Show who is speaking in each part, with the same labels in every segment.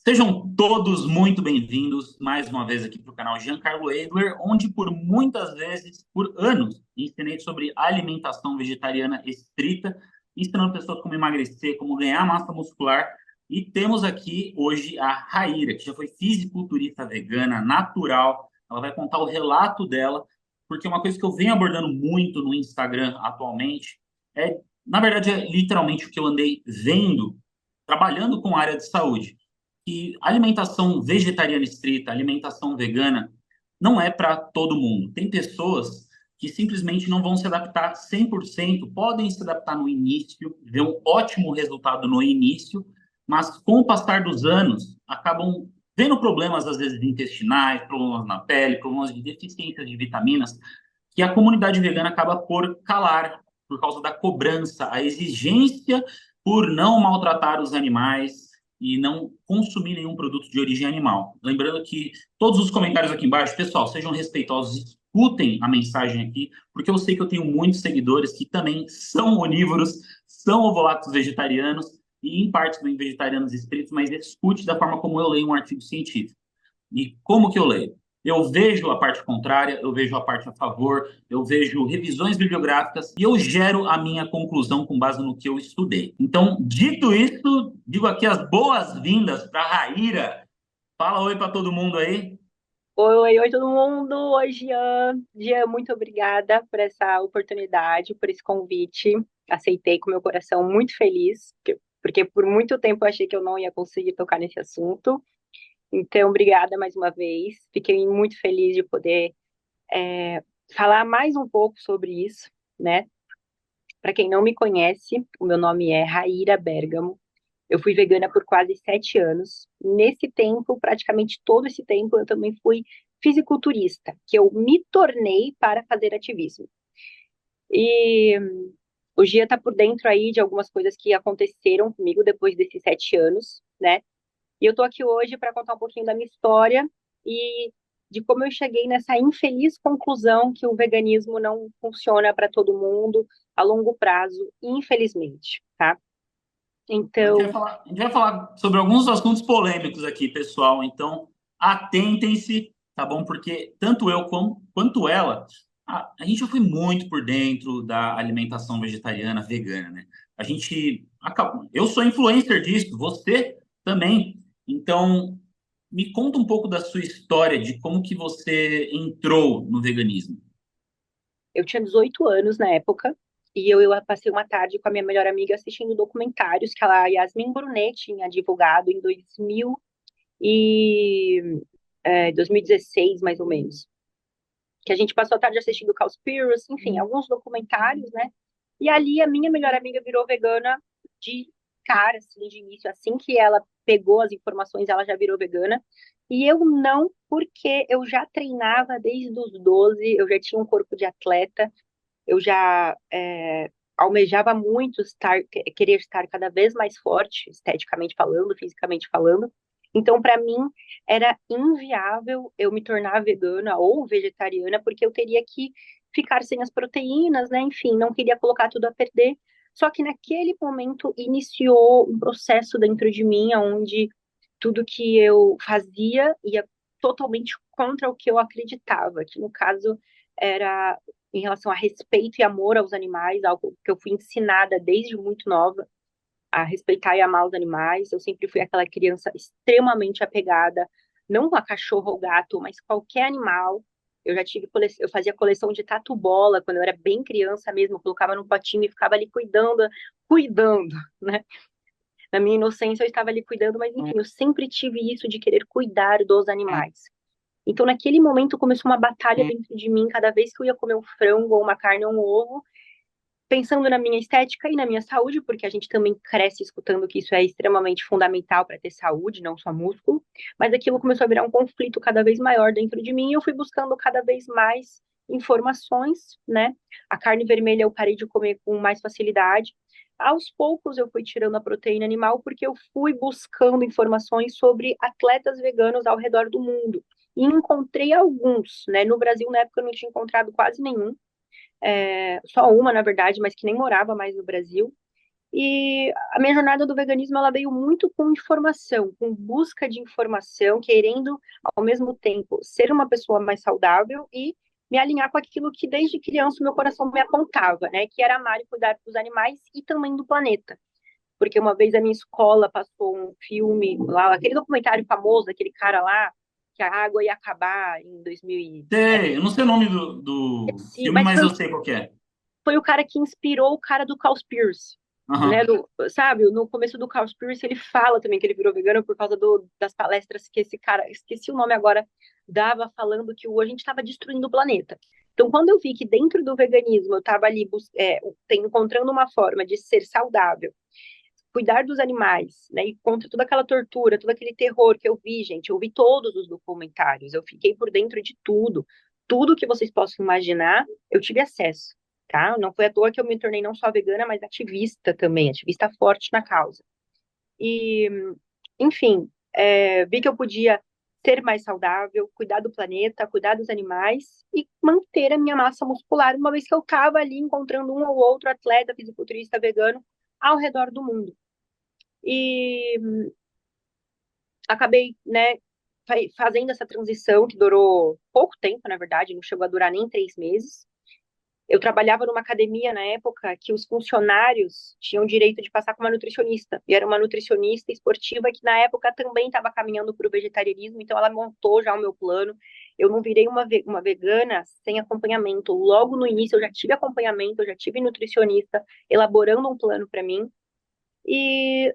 Speaker 1: Sejam todos muito bem-vindos mais uma vez aqui para o canal Giancarlo Eidler, onde por muitas vezes, por anos, ensinei sobre alimentação vegetariana estrita, ensinando pessoas como emagrecer, como ganhar massa muscular. E temos aqui hoje a Raíra, que já foi fisiculturista vegana, natural. Ela vai contar o relato dela, porque uma coisa que eu venho abordando muito no Instagram atualmente na verdade, é literalmente o que eu andei vendo, trabalhando com a área de saúde que alimentação vegetariana estrita, alimentação vegana, não é para todo mundo. Tem pessoas que simplesmente não vão se adaptar 100%, podem se adaptar no início, ver um ótimo resultado no início, mas com o passar dos anos, acabam vendo problemas, às vezes, intestinais, problemas na pele, problemas de deficiências de vitaminas, que a comunidade vegana acaba por calar, por causa da cobrança, a exigência por não maltratar os animais, e não consumir nenhum produto de origem animal. Lembrando que todos os comentários aqui embaixo, pessoal, sejam respeitosos, escutem a mensagem aqui, porque eu sei que eu tenho muitos seguidores que também são onívoros, são ovolatos vegetarianos e em parte também vegetarianos estritos, mas escute da forma como eu leio um artigo científico. E como que eu leio? Eu vejo a parte contrária, eu vejo a parte a favor, eu vejo revisões bibliográficas e eu gero a minha conclusão com base no que eu estudei. Então, dito isso, digo aqui as boas-vindas para a Raíra. Fala oi para todo mundo aí.
Speaker 2: Oi, todo mundo. Oi, Jean. Jean, muito obrigada por essa oportunidade, por esse convite. Aceitei com meu coração muito feliz, porque por muito tempo eu achei que eu não ia conseguir tocar nesse assunto. Então, obrigada mais uma vez. Fiquei muito feliz de poder falar mais um pouco sobre isso, né? Para quem não me conhece, o meu nome é Raíra Bergamo. Eu fui vegana por quase 7 anos. Nesse tempo, praticamente todo esse tempo, eu também fui fisiculturista, que eu me tornei para fazer ativismo. E o Gia está por dentro aí de algumas coisas que aconteceram comigo depois desses 7 anos, né? E eu estou aqui hoje para contar um pouquinho da minha história e de como eu cheguei nessa infeliz conclusão que o veganismo não funciona para todo mundo a longo prazo, infelizmente, tá?
Speaker 1: A gente
Speaker 2: Então,
Speaker 1: a gente vai falar sobre alguns assuntos polêmicos aqui, pessoal. Então, atentem-se, tá bom? Porque tanto eu quanto ela, a gente já foi muito por dentro da alimentação vegetariana, vegana, né? A gente acaba, eu sou influencer disso, você também. Então, me conta um pouco da sua história, de como que você entrou no veganismo.
Speaker 2: eu tinha 18 anos na época, e eu passei uma tarde com a minha melhor amiga assistindo documentários que a Yasmin Brunet tinha divulgado em 2016, mais ou menos. Que a gente passou a tarde assistindo Cowspiracy, enfim, alguns documentários, né? E ali a minha melhor amiga virou vegana de cara, assim, de início. Assim que ela pegou as informações, ela já virou vegana. E eu não, porque eu já treinava desde os 12, eu já tinha um corpo de atleta, eu já almejava muito querer estar cada vez mais forte, esteticamente falando, fisicamente falando. Então, para mim, era inviável eu me tornar vegana ou vegetariana, porque eu teria que ficar sem as proteínas, né? Enfim, não queria colocar tudo a perder. Só que naquele momento iniciou um processo dentro de mim, onde tudo que eu fazia ia totalmente contra o que eu acreditava, que no caso era em relação a respeito e amor aos animais, algo que eu fui ensinada desde muito nova a respeitar e amar os animais. Eu sempre fui aquela criança extremamente apegada, não a cachorro ou gato, mas qualquer animal. Eu já tive eu fazia coleção de tatu-bola quando eu era bem criança mesmo, eu colocava no potinho e ficava ali cuidando, né? Na minha inocência eu estava ali cuidando, mas enfim, eu sempre tive isso de querer cuidar dos animais. Então, naquele momento, começou uma batalha dentro de mim, cada vez que eu ia comer um frango ou uma carne ou um ovo, pensando na minha estética e na minha saúde, porque a gente também cresce escutando que isso é extremamente fundamental para ter saúde, não só músculo, mas aquilo começou a virar um conflito cada vez maior dentro de mim e eu fui buscando cada vez mais informações, né? A carne vermelha eu parei de comer com mais facilidade. Aos poucos eu fui tirando a proteína animal porque eu fui buscando informações sobre atletas veganos ao redor do mundo. E encontrei alguns, né? No Brasil, na época, eu não tinha encontrado quase nenhum, só uma, na verdade, mas que nem morava mais no Brasil. E a minha jornada do veganismo, ela veio muito com informação, com busca de informação, querendo, ao mesmo tempo, ser uma pessoa mais saudável e me alinhar com aquilo que desde criança o meu coração me apontava, né? Que era amar e cuidar dos animais e também do planeta. Porque uma vez a minha escola passou um filme lá, aquele documentário famoso, aquele cara lá, que a água ia acabar em 2000
Speaker 1: Sei, eu não sei o nome do
Speaker 2: sim,
Speaker 1: filme,
Speaker 2: mas
Speaker 1: mas eu sei qual que é.
Speaker 2: foi o cara que inspirou o cara do Cowspiracy, né?
Speaker 1: Aham.
Speaker 2: Sabe, no começo do Cowspiracy ele fala também que ele virou vegano por causa das palestras que esse cara, esqueci o nome agora, dava falando que a gente estava destruindo o planeta. Então, quando eu vi que dentro do veganismo eu estava ali encontrando uma forma de ser saudável, cuidar dos animais, né, e contra toda aquela tortura, todo aquele terror que eu vi, gente, eu vi todos os documentários, eu fiquei por dentro de tudo, tudo que vocês possam imaginar, eu tive acesso, tá? Não foi à toa que eu me tornei não só vegana, mas ativista também, ativista forte na causa. E, enfim, vi que eu podia ser mais saudável, cuidar do planeta, cuidar dos animais e manter a minha massa muscular, uma vez que eu estava ali encontrando um ou outro atleta fisiculturista vegano ao redor do mundo. E acabei, né, fazendo essa transição que durou pouco tempo, na verdade, não chegou a durar nem 3 meses. Eu trabalhava numa academia na época que os funcionários tinham direito de passar com uma nutricionista. E era uma nutricionista esportiva que na época também estava caminhando para o vegetarianismo, então ela montou já o meu plano. Eu não virei uma vegana sem acompanhamento. Logo no início eu já tive acompanhamento, eu já tive nutricionista elaborando um plano para mim. E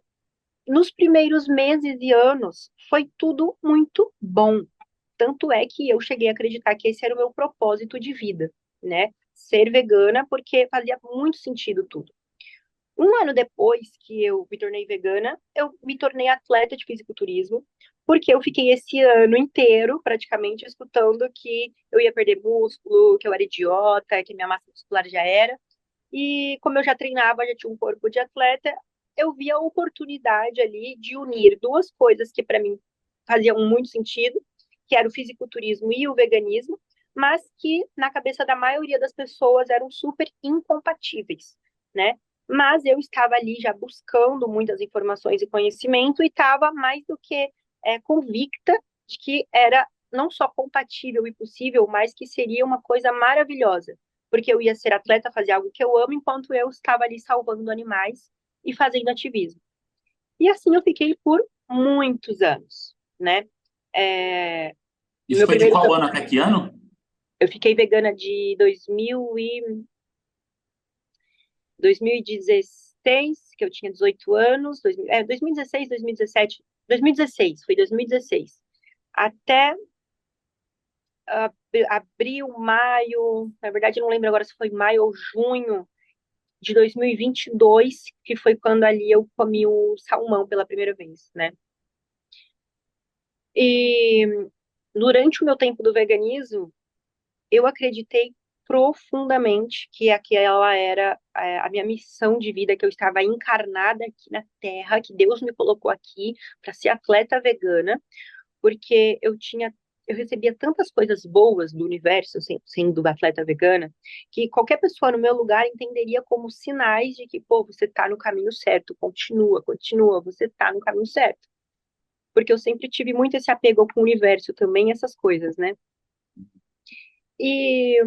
Speaker 2: nos primeiros meses e anos foi tudo muito bom. Tanto é que eu cheguei a acreditar que esse era o meu propósito de vida, né? Ser vegana, porque fazia muito sentido tudo. Um ano depois que eu me tornei vegana, eu me tornei atleta de fisiculturismo, porque eu fiquei esse ano inteiro, praticamente, escutando que eu ia perder músculo, que eu era idiota, que minha massa muscular já era. E como eu já treinava, já tinha um corpo de atleta, eu vi a oportunidade ali de unir duas coisas que para mim faziam muito sentido, que era o fisiculturismo e o veganismo, mas que na cabeça da maioria das pessoas eram super incompatíveis, né? Mas eu estava ali já buscando muitas informações e conhecimento e estava mais do que convicta de que era não só compatível e possível, mas que seria uma coisa maravilhosa porque eu ia ser atleta, fazer algo que eu amo, enquanto eu estava ali salvando animais e fazendo ativismo. E assim eu fiquei por muitos anos, né? É,
Speaker 1: Isso
Speaker 2: meu
Speaker 1: foi de
Speaker 2: primeiro,
Speaker 1: qual ano até que ano?
Speaker 2: eu fiquei vegana de 2016, que eu tinha 18 anos, 2016, 2017, 2016, foi 2016, até abril, maio, na verdade eu não lembro agora se foi maio ou junho de 2022, que foi quando ali eu comi o salmão pela primeira vez, né? E durante o meu tempo do veganismo, eu acreditei profundamente que aquela era a minha missão de vida, que eu estava encarnada aqui na Terra, que Deus me colocou aqui para ser atleta vegana, porque eu recebia tantas coisas boas do universo, sendo atleta vegana, que qualquer pessoa no meu lugar entenderia como sinais de que, pô, você tá no caminho certo, continua, continua, você tá no caminho certo. Porque eu sempre tive muito esse apego com o universo também, essas coisas, né? E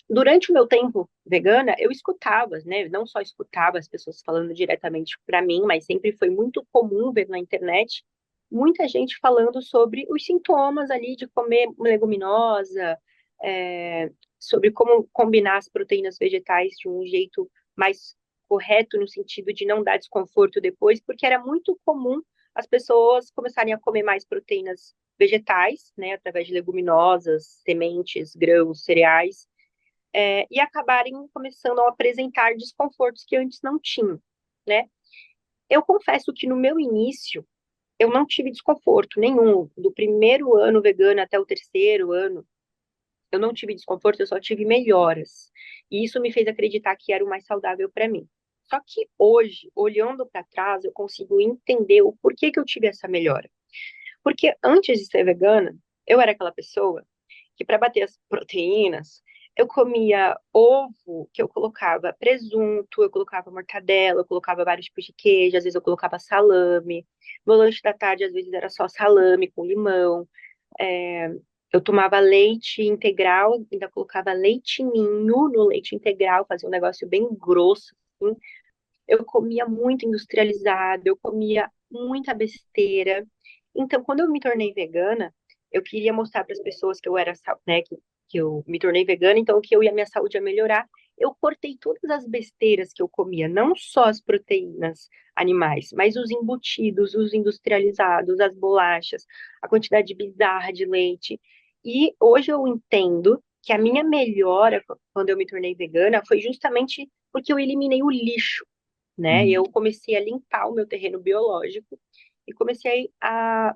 Speaker 2: durante o meu tempo vegana, eu escutava, né? Não só escutava as pessoas falando diretamente para mim, mas sempre foi muito comum ver na internet muita gente falando sobre os sintomas ali de comer leguminosa, sobre como combinar as proteínas vegetais de um jeito mais correto, no sentido de não dar desconforto depois, porque era muito comum as pessoas começarem a comer mais proteínas vegetais, né, através de leguminosas, sementes, grãos, cereais, e acabarem começando a apresentar desconfortos que antes não tinham, né? Eu confesso que no meu início eu não tive desconforto nenhum, do primeiro ano vegano até o terceiro ano, eu não tive desconforto, eu só tive melhoras. E isso me fez acreditar que era o mais saudável para mim. Só que hoje, olhando para trás, eu consigo entender o porquê que eu tive essa melhora. Porque antes de ser vegana, eu era aquela pessoa que para bater as proteínas, Eu comia ovo, que eu colocava presunto, eu colocava mortadela, eu colocava vários tipos de queijo, às vezes eu colocava salame. Meu lanche da tarde, às vezes, era só salame com limão. É, eu tomava leite integral, ainda colocava leitinho no leite integral, fazia um negócio bem grosso, assim. Eu comia muito industrializado, eu comia muita besteira. Então, quando eu me tornei vegana, eu queria mostrar para as pessoas que eu era, né, que eu me tornei vegana, então que eu ia minha saúde ia melhorar. Eu cortei todas as besteiras que eu comia, não só as proteínas animais, mas os embutidos, os industrializados, as bolachas, a quantidade bizarra de leite. E hoje eu entendo que a minha melhora quando eu me tornei vegana foi justamente porque eu eliminei o lixo, né? Eu
Speaker 1: Uhum.
Speaker 2: comecei a limpar o meu terreno biológico e comecei a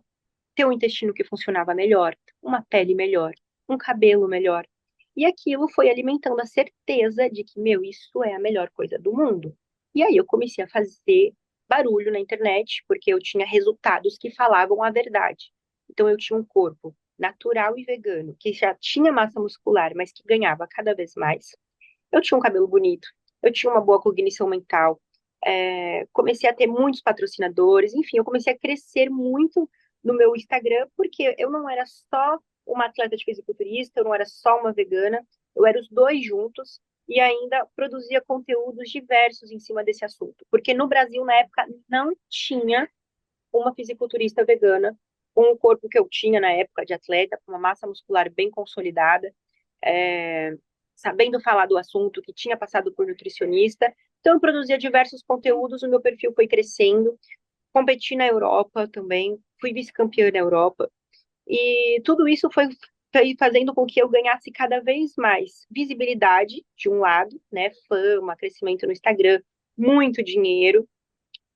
Speaker 2: ter um intestino que funcionava melhor, uma pele melhor, um cabelo melhor. E aquilo foi alimentando a certeza de que, meu, isso é a melhor coisa do mundo. E aí eu comecei a fazer barulho na internet, porque eu tinha resultados que falavam a verdade. Então eu tinha um corpo natural e vegano, que já tinha massa muscular, mas que ganhava cada vez mais. Eu tinha um cabelo bonito, eu tinha uma boa cognição mental, comecei a ter muitos patrocinadores, enfim, eu comecei a crescer muito no meu Instagram, porque eu não era só uma atleta de fisiculturista, eu não era só uma vegana, eu era os dois juntos e ainda produzia conteúdos diversos em cima desse assunto, porque no Brasil, na época, não tinha uma fisiculturista vegana com o corpo que eu tinha na época de atleta, com uma massa muscular bem consolidada, é, sabendo falar do assunto, que tinha passado por nutricionista. Então, eu produzia diversos conteúdos, o meu perfil foi crescendo, competi na Europa também, fui vice-campeã na Europa, e tudo isso foi fazendo com que eu ganhasse cada vez mais visibilidade, de um lado, né, fama, crescimento no Instagram, muito dinheiro,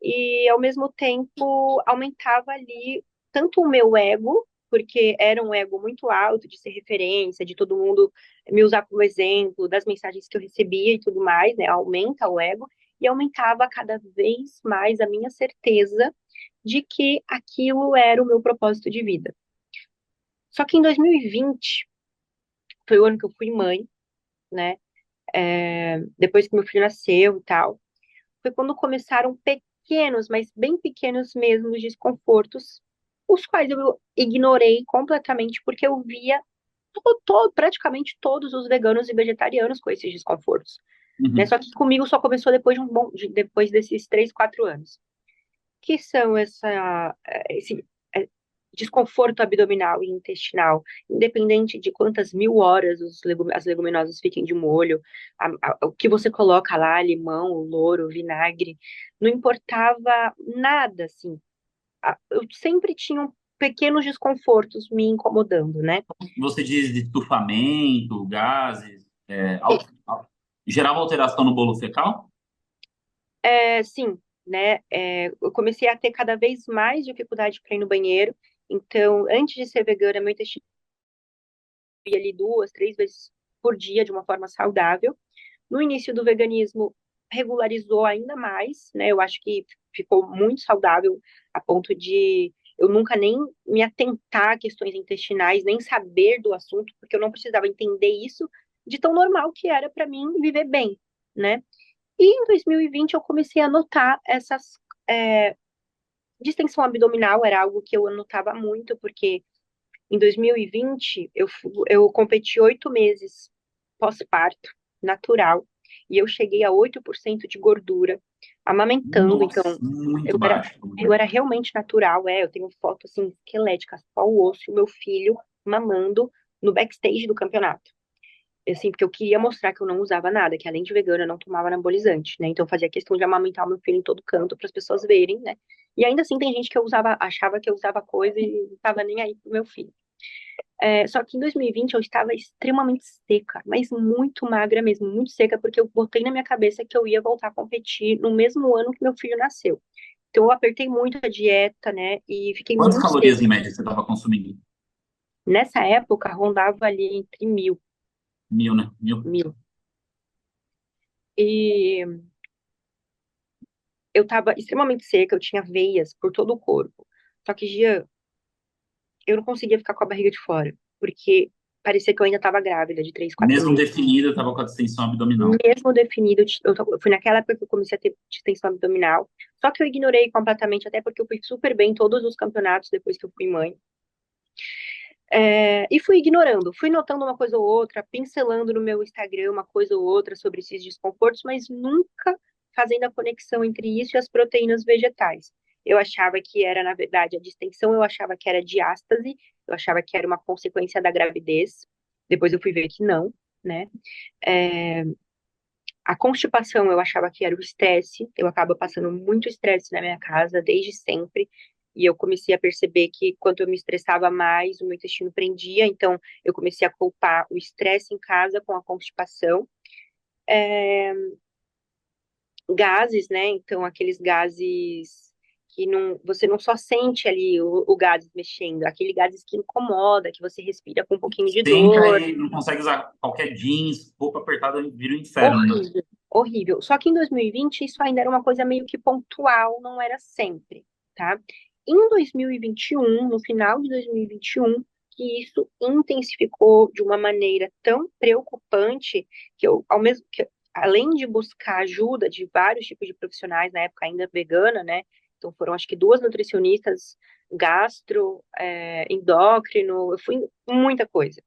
Speaker 2: e ao mesmo tempo aumentava ali tanto o meu ego, porque era um ego muito alto de ser referência, de todo mundo me usar como exemplo, das mensagens que eu recebia e tudo mais, né? Aumenta o ego, e aumentava cada vez mais a minha certeza de que aquilo era o meu propósito de vida. Só que em 2020 foi o ano que eu fui mãe, né? Depois que meu filho nasceu e tal, foi quando começaram pequenos, mas bem pequenos mesmo, os desconfortos, os quais eu ignorei completamente, porque eu via praticamente todos os veganos e vegetarianos com esses desconfortos. Né?
Speaker 1: Uhum.
Speaker 2: Só que comigo só começou depois depois desses 3, 4 anos. Que são esse desconforto abdominal e intestinal, independente de quantas mil horas as leguminosas fiquem de molho, o que você coloca lá, limão, louro, vinagre, não importava nada, assim. Eu sempre tinha pequenos desconfortos me incomodando, né?
Speaker 1: Você diz de estufamento, gases,
Speaker 2: E,
Speaker 1: gerava alteração no bolo fecal?
Speaker 2: sim, né? Eu comecei a ter cada vez mais dificuldade para ir no banheiro. Então, antes de ser vegana, meu intestino ia ali 2, 3 vezes por dia de uma forma saudável. No início do veganismo, regularizou ainda mais, né? Eu acho que ficou muito saudável a ponto de eu nunca nem me atentar a questões intestinais, nem saber do assunto, porque eu não precisava entender isso de tão normal que era para mim viver bem, né? E em 2020 eu comecei a notar essas distensão abdominal, era algo que eu anotava muito, porque em 2020, eu competi 8 meses pós-parto, natural, e eu cheguei a 8% de gordura, amamentando, então
Speaker 1: Nossa, muito
Speaker 2: eu era,
Speaker 1: baixo.
Speaker 2: eu era realmente natural, eu tenho foto assim, esquelética, só o osso e o meu filho mamando no backstage do campeonato. Assim, porque eu queria mostrar que eu não usava nada, que além de vegana eu não tomava anabolizante, né? Então eu fazia questão de amamentar o meu filho em todo canto para as pessoas verem, né? E ainda assim tem gente que achava que eu usava coisa e não estava nem aí pro meu filho. Só que em 2020 eu estava extremamente seca, mas muito magra mesmo, muito seca, porque eu botei na minha cabeça que eu ia voltar a competir no mesmo ano que meu filho nasceu. Então eu apertei muito a dieta, né, e fiquei
Speaker 1: Quantas
Speaker 2: muito
Speaker 1: calorias
Speaker 2: seca.
Speaker 1: em média você estava consumindo?
Speaker 2: Nessa época rondava ali entre
Speaker 1: 1.000, né? 1.000.
Speaker 2: mil. E eu estava extremamente seca, eu tinha veias por todo o corpo. Só que, Jean, eu não conseguia ficar com a barriga de fora, porque parecia que eu ainda estava grávida de 3, 4
Speaker 1: Mesmo
Speaker 2: meses.
Speaker 1: definida, estava com a distensão abdominal.
Speaker 2: Mesmo definido, foi naquela época que eu comecei a ter distensão abdominal. Só que eu ignorei completamente, até porque eu fui super bem em todos os campeonatos depois que eu fui mãe. E fui ignorando, fui notando uma coisa ou outra, pincelando no meu Instagram uma coisa ou outra sobre esses desconfortos, mas nunca fazendo a conexão entre isso e as proteínas vegetais. Eu achava que era, na verdade, a distensão, eu achava que era diástase, eu achava que era uma consequência da gravidez. Depois eu fui ver que não, né? É, a constipação eu achava que era o estresse, eu acabo passando muito estresse na minha casa desde sempre, e eu comecei a perceber que quanto eu me estressava mais, o meu intestino prendia, então eu comecei a culpar o estresse em casa com a constipação. É, gases, né? Então aqueles gases que não, você não só sente ali o gás mexendo, aquele gases que incomoda, que você respira com um pouquinho de
Speaker 1: Senta
Speaker 2: dor.
Speaker 1: e não consegue usar qualquer jeans, roupa apertada vira um inferno, né?
Speaker 2: Horrível, horrível. Só que em 2020 isso ainda era uma coisa meio que pontual, não era sempre, tá? Em 2021, no final de 2021, que isso intensificou de uma maneira tão preocupante que eu, ao mesmo que, além de buscar ajuda de vários tipos de profissionais, na época ainda vegana, né? Então foram acho que duas nutricionistas, gastro, endócrino, eu fui em muita coisa.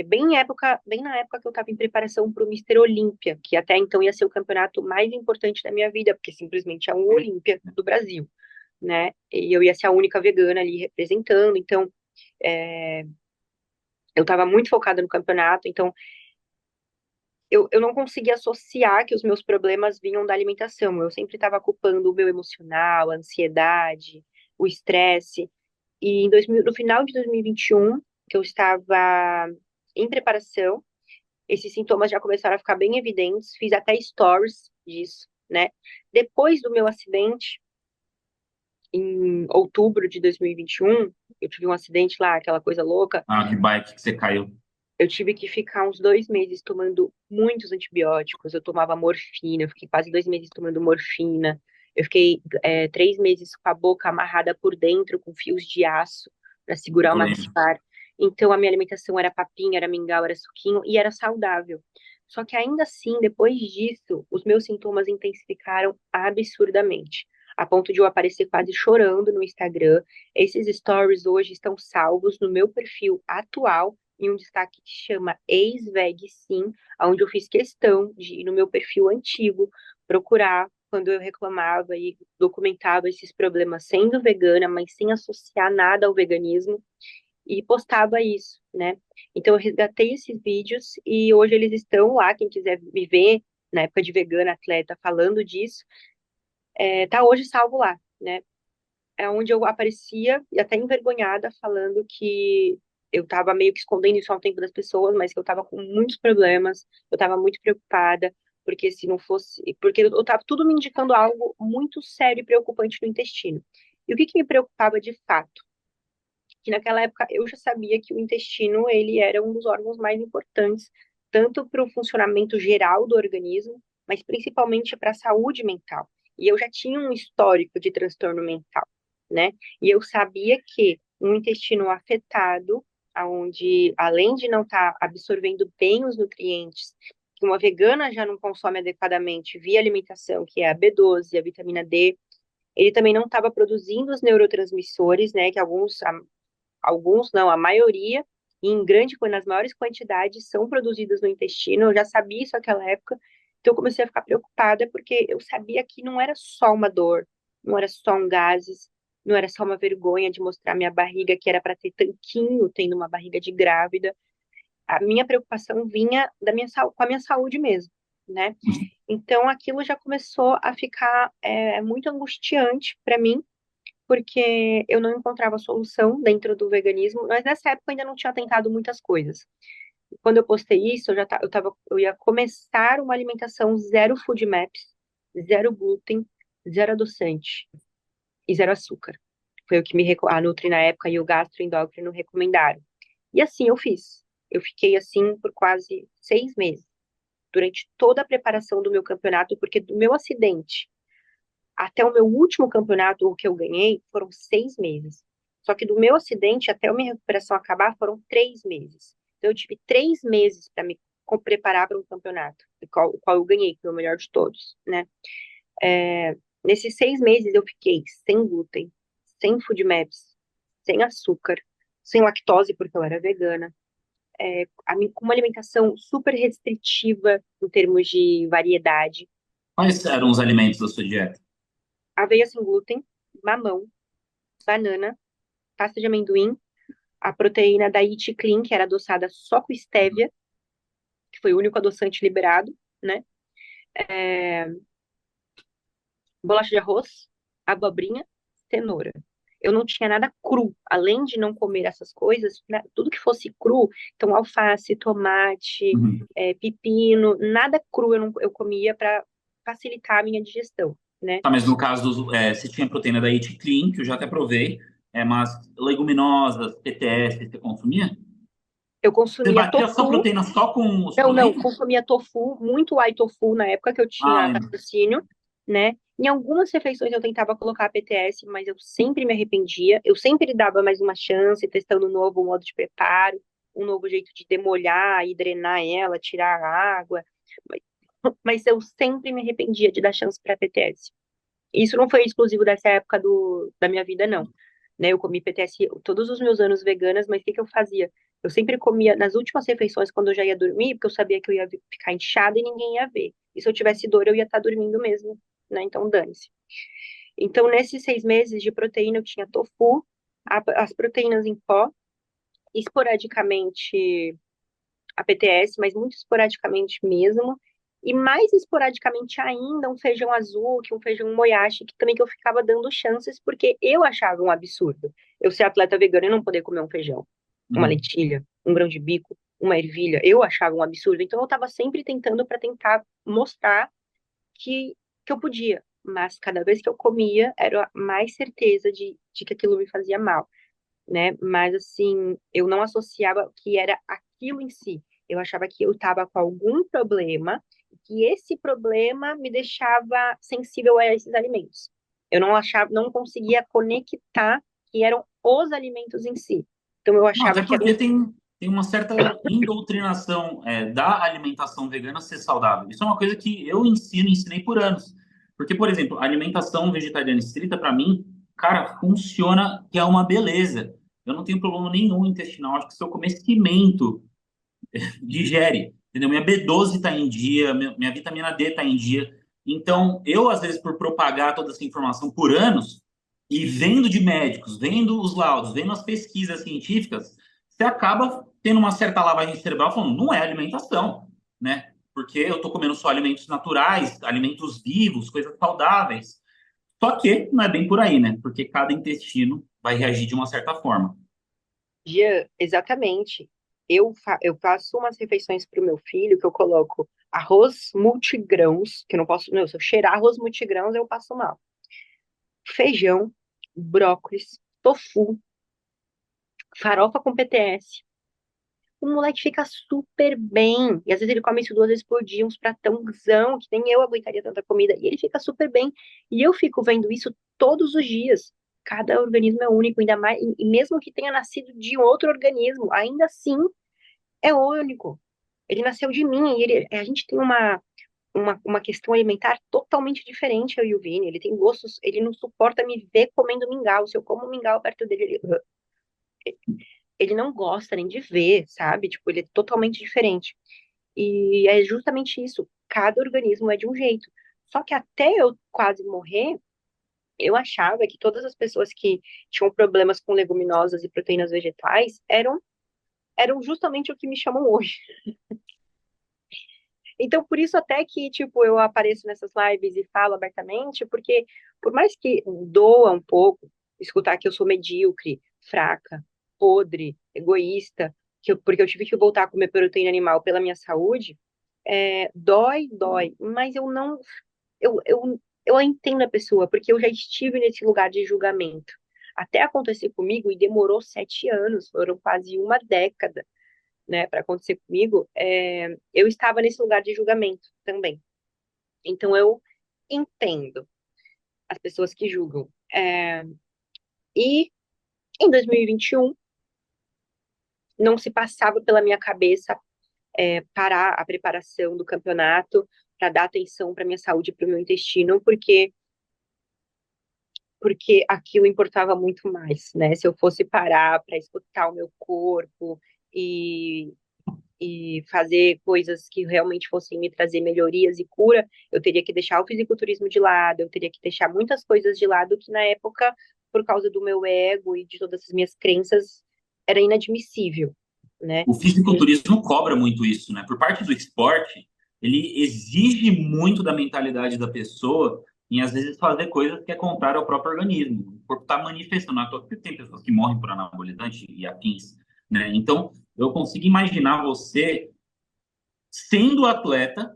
Speaker 2: Bem na época que eu estava em preparação para o Mister Olímpia, que até então ia ser o campeonato mais importante da minha vida, porque simplesmente é um Olímpia do Brasil, né? E eu ia ser a única vegana ali representando, então é, eu estava muito focada no campeonato, então eu não conseguia associar que os meus problemas vinham da alimentação, eu sempre estava culpando o meu emocional, a ansiedade, o estresse, e no final de 2021, que eu estava em preparação, esses sintomas já começaram a ficar bem evidentes, fiz até stories disso, né? Depois do meu acidente, em outubro de 2021, eu tive um acidente lá, aquela coisa louca,
Speaker 1: Ah, de bike que você caiu.
Speaker 2: eu tive que ficar uns 2 meses tomando muitos antibióticos, eu tomava morfina, eu fiquei quase 2 meses tomando morfina, eu fiquei 3 meses com a boca amarrada por dentro com fios de aço para segurar o
Speaker 1: Eu lembro.
Speaker 2: maxilar. Então a minha alimentação era papinha, era mingau, era suquinho e era saudável. Só que ainda assim, depois disso, os meus sintomas intensificaram absurdamente, a ponto de eu aparecer quase chorando no Instagram. Esses stories hoje estão salvos no meu perfil atual em um destaque que chama Ex-Veg Sim, onde eu fiz questão de ir no meu perfil antigo procurar quando eu reclamava e documentava esses problemas sendo vegana, mas sem associar nada ao veganismo, e postava isso, né? Então eu resgatei esses vídeos e hoje eles estão lá, quem quiser me ver na época de vegana atleta falando disso, tá hoje salvo lá, né? É onde eu aparecia, e até envergonhada, falando que eu estava meio que escondendo isso ao tempo das pessoas, mas que eu estava com muitos problemas, eu estava muito preocupada, porque se não fosse. Porque eu estava tudo me indicando algo muito sério e preocupante no intestino. E o que me preocupava de fato? Que naquela época eu já sabia que o intestino ele era um dos órgãos mais importantes, tanto para o funcionamento geral do organismo, mas principalmente para a saúde mental. E eu já tinha um histórico de transtorno mental, né? E eu sabia que um intestino afetado, onde além de não estar absorvendo bem os nutrientes, que uma vegana já não consome adequadamente via alimentação, que é a B12, a vitamina D, ele também não estava produzindo os neurotransmissores, né, que alguns não, a maioria, e em nas maiores quantidades, são produzidas no intestino. Eu já sabia isso naquela época, então eu comecei a ficar preocupada, porque eu sabia que não era só uma dor, não era só um gases, não era só uma vergonha de mostrar minha barriga, que era para ter tanquinho, tendo uma barriga de grávida. A minha preocupação vinha com a minha saúde mesmo, né? Então aquilo já começou a ficar muito angustiante para mim, porque eu não encontrava solução dentro do veganismo, mas nessa época eu ainda não tinha tentado muitas coisas. Quando eu postei isso, eu ia começar uma alimentação zero food maps, zero glúten, zero adoçante e zero açúcar. Foi o que a Nutri na época e o gastroendócrino recomendaram. E assim eu fiz. Eu fiquei assim por quase 6 meses, durante toda a preparação do meu campeonato, porque do meu acidente até o meu último campeonato, o que eu ganhei, foram 6 meses. Só que do meu acidente até a minha recuperação acabar foram 3 meses. Então, eu tive 3 meses para me preparar para um campeonato, o qual eu ganhei, que foi o melhor de todos, né? Nesses 6 meses eu fiquei sem glúten, sem food maps, sem açúcar, sem lactose, porque eu era vegana, com uma alimentação super restritiva em termos de variedade.
Speaker 1: Quais eram os alimentos da sua dieta?
Speaker 2: Aveia sem glúten, mamão, banana, pasta de amendoim, a proteína da Eat Clean, que era adoçada só com stevia, que foi o único adoçante liberado, né? É, bolacha de arroz, abobrinha, cenoura. Eu não tinha nada cru, além de não comer essas coisas, né, tudo que fosse cru, então alface, tomate,
Speaker 1: Uhum.
Speaker 2: pepino, nada cru eu comia para facilitar a minha digestão, né?
Speaker 1: Tá, mas no caso, você tinha proteína da Eat Clean, que eu já até provei, mas leguminosas, PTS, você consumia?
Speaker 2: Eu
Speaker 1: Você
Speaker 2: consumia
Speaker 1: batia sua
Speaker 2: tofu,
Speaker 1: proteína só com os
Speaker 2: não,
Speaker 1: suplementos?
Speaker 2: consumia tofu, muito whey tofu na época que eu
Speaker 1: Ah,
Speaker 2: tinha
Speaker 1: lembro.
Speaker 2: patrocínio, né? Em algumas refeições eu tentava colocar PTS, mas eu sempre me arrependia. Eu sempre dava mais uma chance, testando um novo modo de preparo, um novo jeito de demolhar e drenar ela, tirar a água. Mas eu sempre me arrependia de dar chance para PTS. Isso não foi exclusivo dessa época da minha vida, não. Né, eu comi PTS todos os meus anos veganas, mas o que que eu fazia? Eu sempre comia nas últimas refeições quando eu já ia dormir, porque eu sabia que eu ia ficar inchada e ninguém ia ver. E se eu tivesse dor, eu ia estar dormindo mesmo, né? Então, dane-se. Então, nesses 6 meses de proteína, eu tinha tofu, as proteínas em pó, esporadicamente a PTS, mas muito esporadicamente mesmo. E mais esporadicamente ainda um feijão azul, que um feijão moyashi, que também que eu ficava dando chances, porque eu achava um absurdo eu ser atleta vegana e não poder comer um feijão, uma
Speaker 1: Uhum.
Speaker 2: lentilha, um grão de bico, uma ervilha. Eu achava um absurdo. Então eu estava sempre tentando para tentar mostrar que eu podia. Mas cada vez que eu comia, era mais certeza de que aquilo me fazia mal, né? Mas assim, eu não associava que era aquilo em si. Eu achava que eu estava com algum problema, e que esse problema me deixava sensível a esses alimentos. Eu não achava, não conseguia conectar que eram os alimentos em si. Então eu
Speaker 1: Não,
Speaker 2: achava
Speaker 1: até
Speaker 2: que era
Speaker 1: porque tem uma certa indoutrinação da alimentação vegana ser saudável. Isso é uma coisa que eu ensino, ensinei por anos. Porque, por exemplo, a alimentação vegetariana estrita, para mim, cara, funciona que é uma beleza. Eu não tenho problema nenhum intestinal. Acho que se eu comer cimento, digere. Entendeu? Minha B12 está em dia, minha vitamina D está em dia. Então, eu, às vezes, por propagar toda essa informação por anos, e vendo de médicos, vendo os laudos, vendo as pesquisas científicas, você acaba tendo uma certa lavagem cerebral falando, não é alimentação, né? Porque eu estou comendo só alimentos naturais, alimentos vivos, coisas saudáveis. Só que não é bem por aí, né? Porque cada intestino vai reagir de uma certa forma.
Speaker 2: Jean, exatamente. Eu faço umas refeições para o meu filho que eu coloco arroz multigrãos, que eu não posso, não, se eu cheirar arroz multigrãos, eu passo mal. Feijão, brócolis, tofu, farofa com PTS. O moleque fica super bem. E às vezes ele come isso 2 vezes por dia, uns pratãozão, que nem eu aguentaria tanta comida. E ele fica super bem. E eu fico vendo isso todos os dias. Cada organismo é único, ainda mais, e mesmo que tenha nascido de outro organismo, ainda assim é único. Ele nasceu de mim, e a gente tem uma questão alimentar totalmente diferente, eu e o Vini. Ele tem gostos, ele não suporta me ver comendo mingau. Se eu como mingau perto dele, ele não gosta nem de ver, sabe? Tipo, ele é totalmente diferente. E é justamente isso. Cada organismo é de um jeito. Só que até eu quase morrer, eu achava que todas as pessoas que tinham problemas com leguminosas e proteínas vegetais eram justamente o que me chamam hoje. Então, por isso até que, tipo, eu apareço nessas lives e falo abertamente, porque por mais que doa um pouco escutar que eu sou medíocre, fraca, podre, egoísta, porque eu tive que voltar a comer proteína animal pela minha saúde, dói, mas eu não, eu entendo a pessoa, porque eu já estive nesse lugar de julgamento. Até acontecer comigo, e demorou 7 anos, foram quase uma década, né, para acontecer comigo, eu estava nesse lugar de julgamento também. Então eu entendo as pessoas que julgam. E em 2021, não se passava pela minha cabeça parar a preparação do campeonato para dar atenção para minha saúde e para o meu intestino, porque aquilo importava muito mais, né? Se eu fosse parar para escutar o meu corpo e, e fazer coisas que realmente fossem me trazer melhorias e cura, eu teria que deixar o fisiculturismo de lado, eu teria que deixar muitas coisas de lado que na época, por causa do meu ego e de todas as minhas crenças, era inadmissível, né?
Speaker 1: O fisiculturismo cobra muito isso, né? Por parte do esporte, ele exige muito da mentalidade da pessoa em, às vezes, fazer coisas que é contrário ao próprio organismo. O corpo está manifestando. Não é à toa porque tem pessoas que morrem por anabolizante e afins, né? Então, eu consigo imaginar você sendo atleta,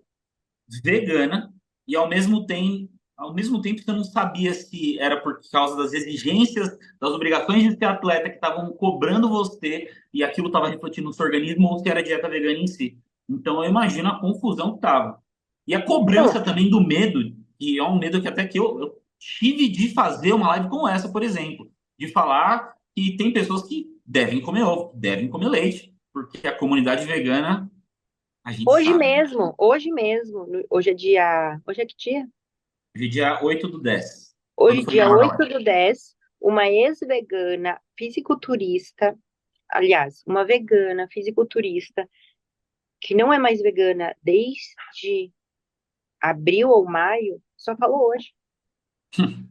Speaker 1: vegana, e ao mesmo tempo você não sabia se era por causa das exigências, das obrigações de ser atleta que estavam cobrando você e aquilo estava refletindo no seu organismo ou se era a dieta vegana em si. Então eu imagino a confusão que estava. E a
Speaker 2: Não,
Speaker 1: cobrança também do medo, que é um medo que até que eu tive de fazer uma live como essa, por exemplo, de falar que tem pessoas que devem comer ovo, devem comer leite, porque a comunidade vegana, a gente sabe, né?
Speaker 2: hoje é que dia?
Speaker 1: De dia 8/10. Quando
Speaker 2: Hoje,
Speaker 1: foi
Speaker 2: dia
Speaker 1: gravada a
Speaker 2: 8/10, uma ex-vegana fisiculturista, aliás, uma vegana fisiculturista, que não é mais vegana desde abril ou maio, só falou hoje.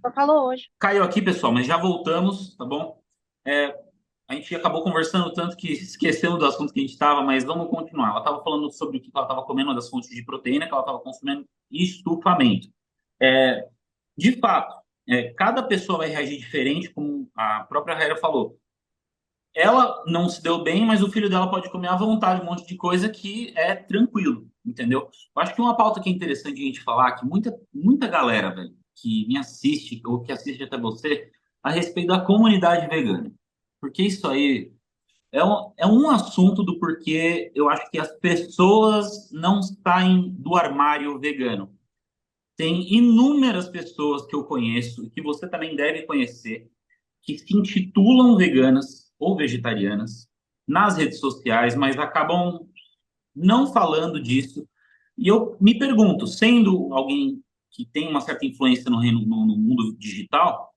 Speaker 2: Só falou hoje.
Speaker 1: Caiu aqui, pessoal, mas já voltamos, tá bom? É, a gente acabou conversando tanto que esquecemos do assunto que a gente estava, mas vamos continuar. Ela estava falando sobre o que ela estava comendo, uma das fontes de proteína que ela estava consumindo, e estufamento. É, de fato, cada pessoa vai reagir diferente, como a própria Raira falou. Ela não se deu bem, mas o filho dela pode comer à vontade um monte de coisa que é tranquilo, entendeu? Eu acho que uma pauta que é interessante a gente falar, que muita galera, velho, que me assiste, ou que assiste até você, a respeito da comunidade vegana. Porque isso aí é um assunto do porquê eu acho que as pessoas não saem do armário vegano. Tem inúmeras pessoas que eu conheço, e que você também deve conhecer, que se intitulam veganas ou vegetarianas nas redes sociais, mas acabam não falando disso. E eu me pergunto, sendo alguém que tem uma certa influência no mundo digital,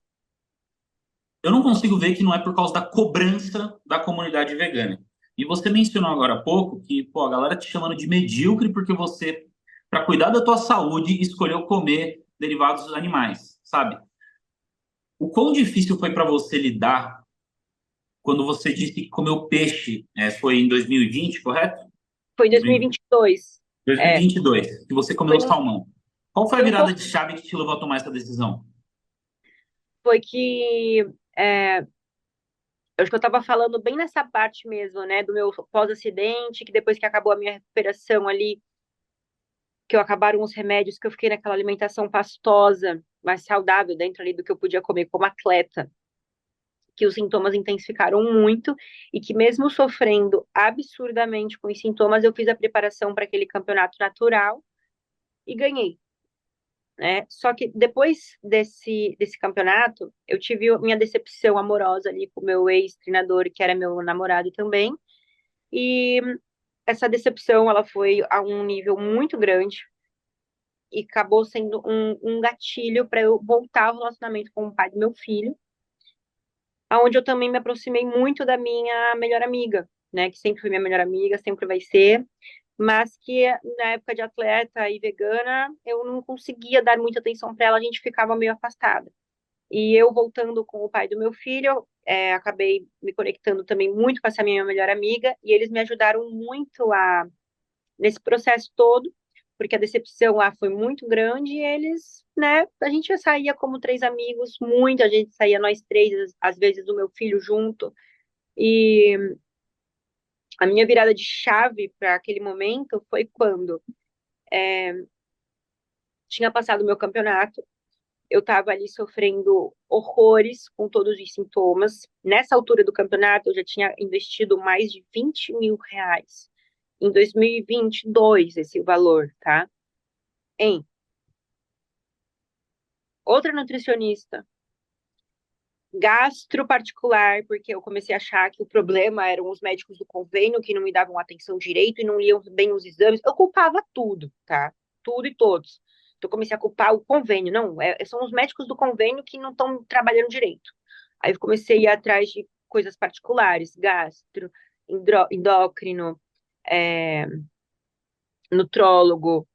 Speaker 1: eu não consigo ver que não é por causa da cobrança da comunidade vegana. E você mencionou agora há pouco que, pô, a galera te chamando de medíocre porque você, para cuidar da tua saúde, escolheu comer derivados dos animais, sabe? O quão difícil foi para você lidar quando você disse que comeu peixe, foi em 2020, correto?
Speaker 2: Foi em
Speaker 1: 2020,
Speaker 2: 2022. É,
Speaker 1: 2022, que você
Speaker 2: foi,
Speaker 1: comeu salmão. Qual foi a
Speaker 2: foi um
Speaker 1: virada
Speaker 2: pouco,
Speaker 1: de chave que te levou a tomar essa decisão?
Speaker 2: foi que eu acho que eu estava falando bem nessa parte mesmo, né, do meu pós-acidente, que depois que acabou a minha recuperação ali, que eu acabaram os remédios, que eu fiquei naquela alimentação pastosa, mais saudável dentro ali do que eu podia comer como atleta, que os sintomas intensificaram muito e que mesmo sofrendo absurdamente com os sintomas, eu fiz a preparação para aquele campeonato natural e ganhei, né? Só que depois desse campeonato, eu tive minha decepção amorosa ali com o meu ex-treinador, que era meu namorado também, e essa decepção, ela foi a um nível muito grande e acabou sendo um gatilho para eu voltar ao relacionamento com o pai do meu filho, aonde eu também me aproximei muito da minha melhor amiga, né, que sempre foi minha melhor amiga, sempre vai ser, mas que na época de atleta e vegana, eu não conseguia dar muita atenção para ela, a gente ficava meio afastada. E eu voltando com o pai do meu filho, acabei me conectando também muito com essa minha melhor amiga, e eles me ajudaram muito nesse processo todo, porque a decepção lá foi muito grande e eles, né, a gente já saía como três amigos, muito, a gente saía nós três, às vezes o meu filho junto, e a minha virada de chave para aquele momento foi quando tinha passado o meu campeonato, eu estava ali sofrendo horrores com todos os sintomas. Nessa altura do campeonato, eu já tinha investido mais de R$ 20.000. Em 2022, esse valor, tá? Em outra nutricionista, Gastro particular, porque eu comecei a achar que o problema eram os médicos do convênio que não me davam atenção direito e não liam bem os exames. Eu culpava tudo, tá? Tudo e todos. Então, eu comecei a culpar o convênio. Não, são os médicos do convênio que não estão trabalhando direito. Aí eu comecei a ir atrás de coisas particulares, gastro, endócrino, é, nutrólogo,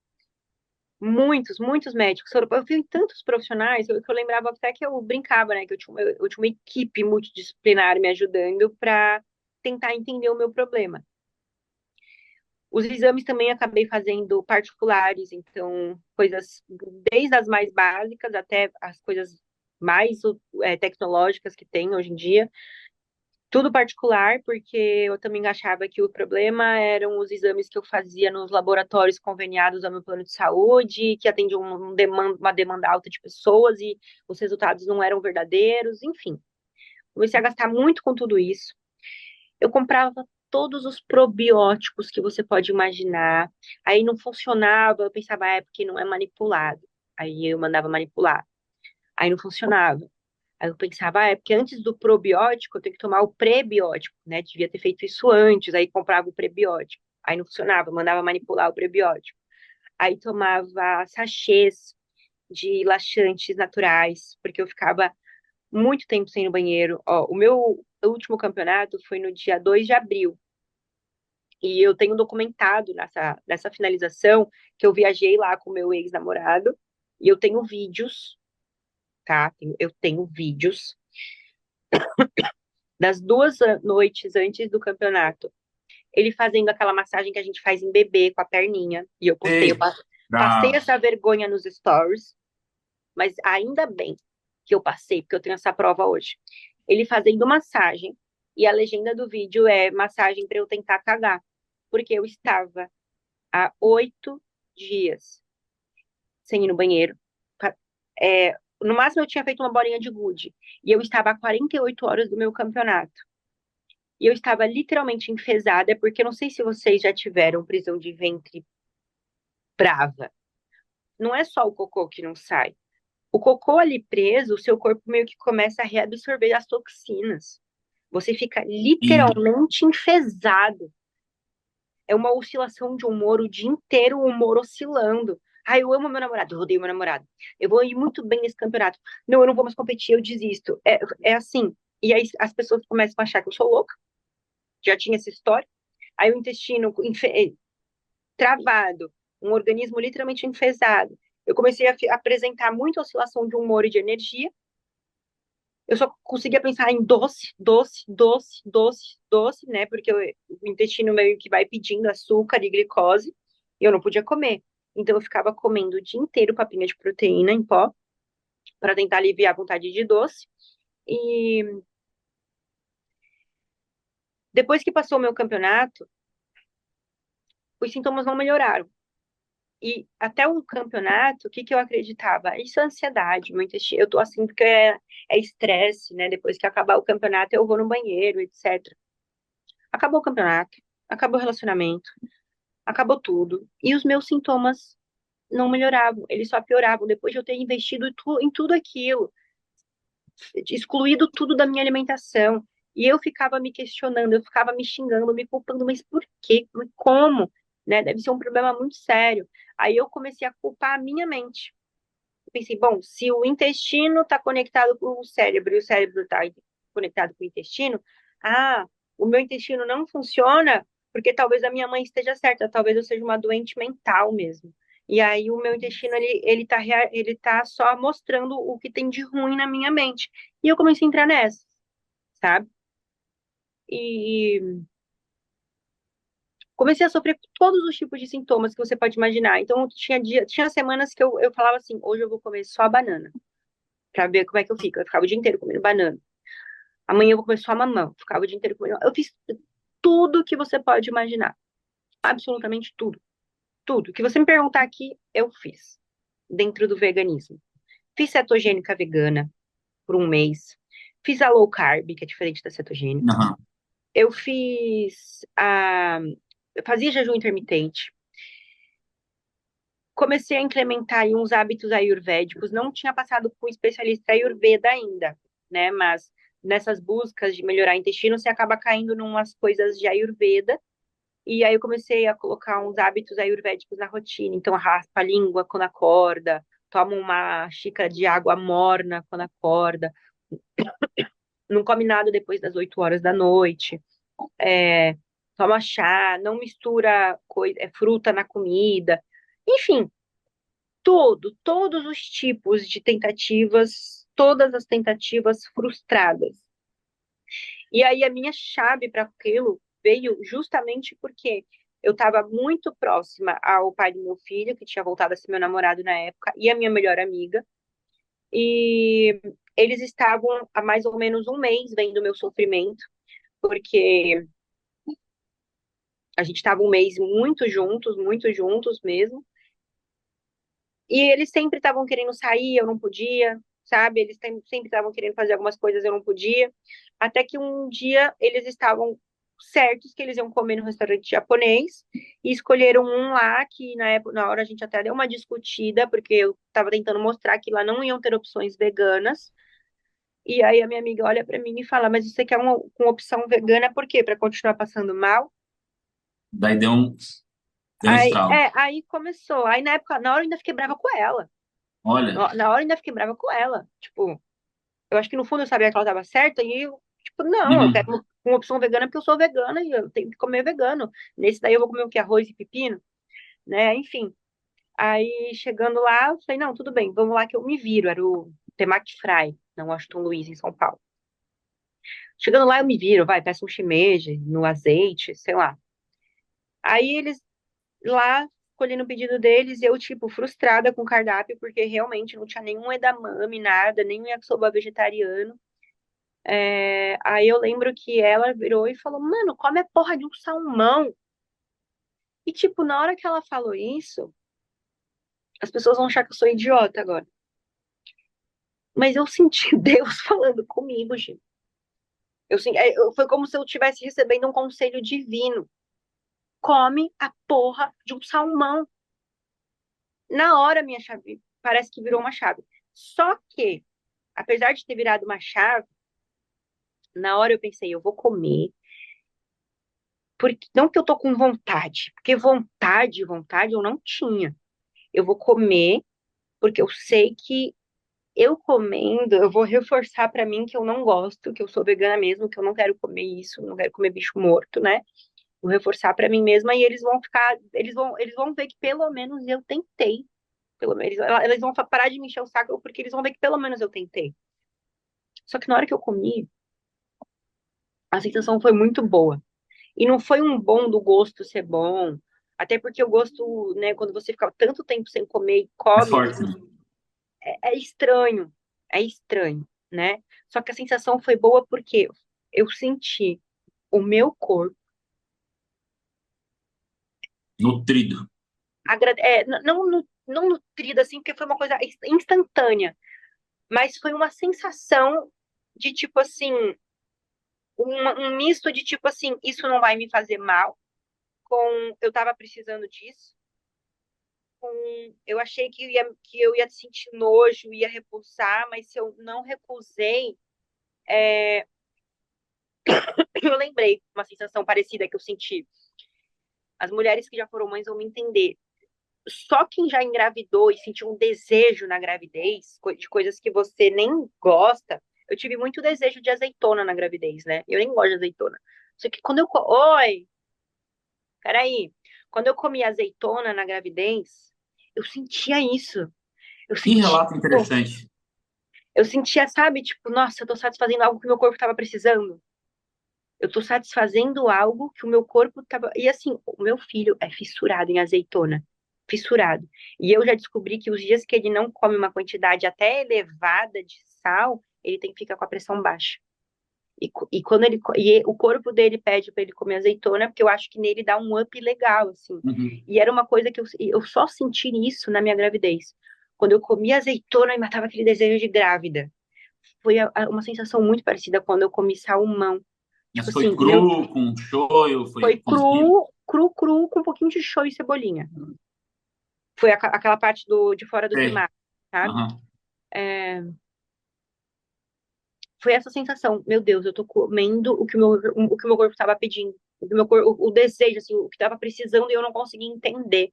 Speaker 2: muitos médicos. Eu vi tantos profissionais que eu lembrava até que eu brincava, né? Que eu tinha uma equipe multidisciplinar me ajudando para tentar entender o meu problema. Os exames também acabei fazendo particulares, então, coisas desde as mais básicas até as coisas mais tecnológicas que tem hoje em dia. Tudo particular, porque eu também achava que o problema eram os exames que eu fazia nos laboratórios conveniados ao meu plano de saúde, que atendiam uma demanda alta de pessoas e os resultados não eram verdadeiros, enfim. Comecei a gastar muito com tudo isso. Eu comprava todos os probióticos que você pode imaginar. Aí não funcionava, eu pensava, é porque não é manipulado. Aí eu mandava manipular. Aí não funcionava. Aí eu pensava, é porque antes do probiótico eu tenho que tomar o prebiótico, né? Devia ter feito isso antes, aí comprava o prebiótico. Aí não funcionava, mandava manipular o prebiótico. Aí tomava sachês de laxantes naturais, porque eu ficava muito tempo sem ir no banheiro. Ó, o meu último campeonato foi no dia 2 de abril. E eu tenho documentado nessa finalização que eu viajei lá com o meu ex-namorado. E eu tenho vídeos, tá? Eu tenho vídeos das 2 noites antes do campeonato, ele fazendo aquela massagem que a gente faz em bebê com a perninha. E eu postei,
Speaker 1: Sei.
Speaker 2: passei
Speaker 1: Da...
Speaker 2: essa vergonha nos stories, mas ainda bem que eu passei, porque eu tenho essa prova hoje. Ele fazendo massagem, e a legenda do vídeo é massagem para eu tentar cagar, porque eu estava há 8 dias sem ir no banheiro. No máximo eu tinha feito uma bolinha de gude, e eu estava há 48 horas do meu campeonato. E eu estava literalmente enfesada, porque eu não sei se vocês já tiveram prisão de ventre brava. Não é só o cocô que não sai. O cocô ali preso, o seu corpo meio que começa a reabsorver as toxinas. Você fica
Speaker 1: E,
Speaker 2: literalmente enfesado. É uma oscilação de humor o dia inteiro, o humor oscilando. Ah, eu amo meu namorado, eu odeio meu namorado. Eu vou ir muito bem nesse campeonato. Não, eu não vou mais competir, eu desisto. É assim. E aí as pessoas começam a achar que eu sou louca. Já tinha essa história. Aí o intestino travado, um organismo literalmente enfesado. Eu comecei a apresentar muita oscilação de humor e de energia. Eu só conseguia pensar em doce, doce, doce, doce, doce, né? Porque o intestino meio que vai pedindo açúcar e glicose, e eu não podia comer. Então eu ficava comendo o dia inteiro papinha de proteína em pó para tentar aliviar a vontade de doce. E depois que passou o meu campeonato, os sintomas não melhoraram. E até o campeonato, o que que eu acreditava? Isso é ansiedade, meu intestino. Eu tô assim porque é estresse, né? Depois que acabar o campeonato, eu vou no banheiro, etc. Acabou o campeonato, acabou o relacionamento, acabou tudo. E os meus sintomas não melhoravam, eles só pioravam. Depois de eu ter investido em tudo aquilo, excluído tudo da minha alimentação. E eu ficava me questionando, eu ficava me xingando, me culpando, mas por quê? Como? Né? Deve ser um problema muito sério. Aí eu comecei a culpar a minha mente. Eu pensei, bom, se o intestino está conectado com o cérebro e o cérebro está conectado com o intestino, ah, o meu intestino não funciona porque talvez a minha mãe esteja certa, talvez eu seja uma doente mental mesmo. E aí o meu intestino, ele tá só mostrando o que tem de ruim na minha mente. E eu comecei a entrar nessa, sabe? E comecei a sofrer com todos os tipos de sintomas que você pode imaginar. Então, tinha semanas que eu falava assim, hoje eu vou comer só banana, pra ver como é que eu fico. Eu ficava o dia inteiro comendo banana. Amanhã eu vou comer só mamão. Ficava o dia inteiro comendo. Eu fiz tudo que você pode imaginar. Absolutamente tudo. Tudo. O que você me perguntar aqui, eu fiz. Dentro do veganismo. Fiz cetogênica vegana por um mês. Fiz a low carb, que é diferente da cetogênica.
Speaker 1: aham.
Speaker 2: Eu fiz a. Eu fazia jejum intermitente. Comecei a implementar aí uns hábitos ayurvédicos. Não tinha passado com um especialista ayurveda ainda, né? Mas nessas buscas de melhorar o intestino, você acaba caindo numas coisas de Ayurveda. E aí eu comecei a colocar uns hábitos ayurvédicos na rotina. Então, raspa a língua quando acorda, toma uma xícara de água morna quando acorda, não come nada depois das 8 horas da noite, é, toma chá, não mistura fruta na comida. Enfim, todos os tipos de tentativas, todas as tentativas frustradas. E aí a minha chave para aquilo veio justamente porque eu estava muito próxima ao pai do meu filho, que tinha voltado a ser meu namorado na época, e a minha melhor amiga. E eles estavam há mais ou menos um mês vendo o meu sofrimento, porque a gente estava um mês muito juntos mesmo. E eles sempre estavam querendo sair, eu não podia, sabe? Eles sempre estavam querendo fazer algumas coisas, eu não podia. Até que um dia eles estavam certos que eles iam comer no restaurante japonês e escolheram um lá que na época, na hora a gente até deu uma discutida, porque eu estava tentando mostrar que lá não iam ter opções veganas. E aí a minha amiga olha para mim e fala: "Mas você quer uma com opção vegana por quê? Para continuar passando mal?"
Speaker 1: Daí deu um estralo.
Speaker 2: Aí começou. Aí na época, na hora eu ainda fiquei brava com ela.
Speaker 1: Olha,
Speaker 2: Na hora eu ainda fiquei brava com ela. Tipo, eu acho que no fundo eu sabia que ela estava certa e eu, tipo, não, eu quero
Speaker 1: uhum.
Speaker 2: uma opção vegana porque eu sou vegana e eu tenho que comer vegano. Nesse daí eu vou comer o quê? Arroz e pepino, né? Enfim. Aí chegando lá, eu falei, não, tudo bem, vamos lá que eu me viro. Era o Temaki Fry, na Washington Luiz, em São Paulo. Chegando lá, eu me viro, vai, peço um shimeji no azeite, sei lá. Aí eles lá colhendo o pedido deles, eu, tipo, frustrada com o cardápio, porque realmente não tinha nenhum edamame, nada, nenhum yakisoba vegetariano. Aí eu lembro que ela virou e falou, mano, come a porra de um salmão. E, tipo, na hora que ela falou isso, as pessoas vão achar que eu sou idiota agora. Mas eu senti Deus falando comigo, gente. Foi como se eu estivesse recebendo um conselho divino. Come a porra de um salmão. Na hora, minha chave, parece que virou uma chave. Só que, apesar de ter virado uma chave, na hora eu pensei, eu vou comer, porque não que eu tô com vontade, porque vontade eu não tinha. Eu vou comer porque eu sei que eu comendo, eu vou reforçar pra mim que eu não gosto, que eu sou vegana mesmo, que eu não quero comer isso, não quero comer bicho morto, né? Vou reforçar pra mim mesma e eles vão ficar, eles vão ver que pelo menos eu tentei. Pelo menos eles vão parar de me encher o saco porque eles vão ver que pelo menos eu tentei. Só que na hora que eu comi, a sensação foi muito boa. E não foi um bom do gosto ser bom, até porque o gosto, né, quando você fica tanto tempo sem comer e
Speaker 1: É
Speaker 2: come
Speaker 1: forte,
Speaker 2: aquilo,
Speaker 1: né?
Speaker 2: é estranho, é estranho, né? Só que a sensação foi boa porque eu senti o meu corpo,
Speaker 1: Nutrido.
Speaker 2: não nutrido assim, porque foi uma coisa instantânea, mas foi uma sensação de tipo assim, um misto de tipo assim, isso não vai me fazer mal, com eu tava precisando disso, eu achei que eu ia sentir nojo, ia repulsar, mas se eu não recusei, eu lembrei uma sensação parecida que eu senti. As mulheres que já foram mães vão me entender. Só quem já engravidou e sentiu um desejo na gravidez, de coisas que você nem gosta. Eu tive muito desejo de azeitona na gravidez, né? Eu nem gosto de azeitona. Só que quando eu. Oi, peraí. Quando eu comi azeitona na gravidez, eu sentia isso. Eu
Speaker 1: Que
Speaker 2: sentia.
Speaker 1: relato interessante.
Speaker 2: Eu sentia, sabe, tipo, nossa, eu tô satisfazendo algo que o meu corpo estava precisando. Eu tô satisfazendo algo que o meu corpo tava. E assim, o meu filho é fissurado em azeitona. Fissurado. E eu já descobri que os dias que ele não come uma quantidade até elevada de sal, ele tem que ficar com a pressão baixa. E quando o corpo dele pede para ele comer azeitona, porque eu acho que nele dá um up legal, assim.
Speaker 1: Uhum.
Speaker 2: E era uma coisa que eu só senti isso na minha gravidez. Quando eu comia azeitona e matava aquele desejo de grávida. Foi uma sensação muito parecida quando eu comi salmão. Tipo
Speaker 1: Mas foi
Speaker 2: assim,
Speaker 1: cru, com shoyu, foi
Speaker 2: foi
Speaker 1: cozido.
Speaker 2: com um pouquinho de shoyu e cebolinha. Foi aquela parte de fora do
Speaker 1: Sei.
Speaker 2: temaki, sabe?
Speaker 1: Aham.
Speaker 2: É, foi essa sensação, meu Deus, eu tô comendo o que o meu corpo estava pedindo, o que o meu corpo, o desejo, assim, o que estava precisando e eu não conseguia entender.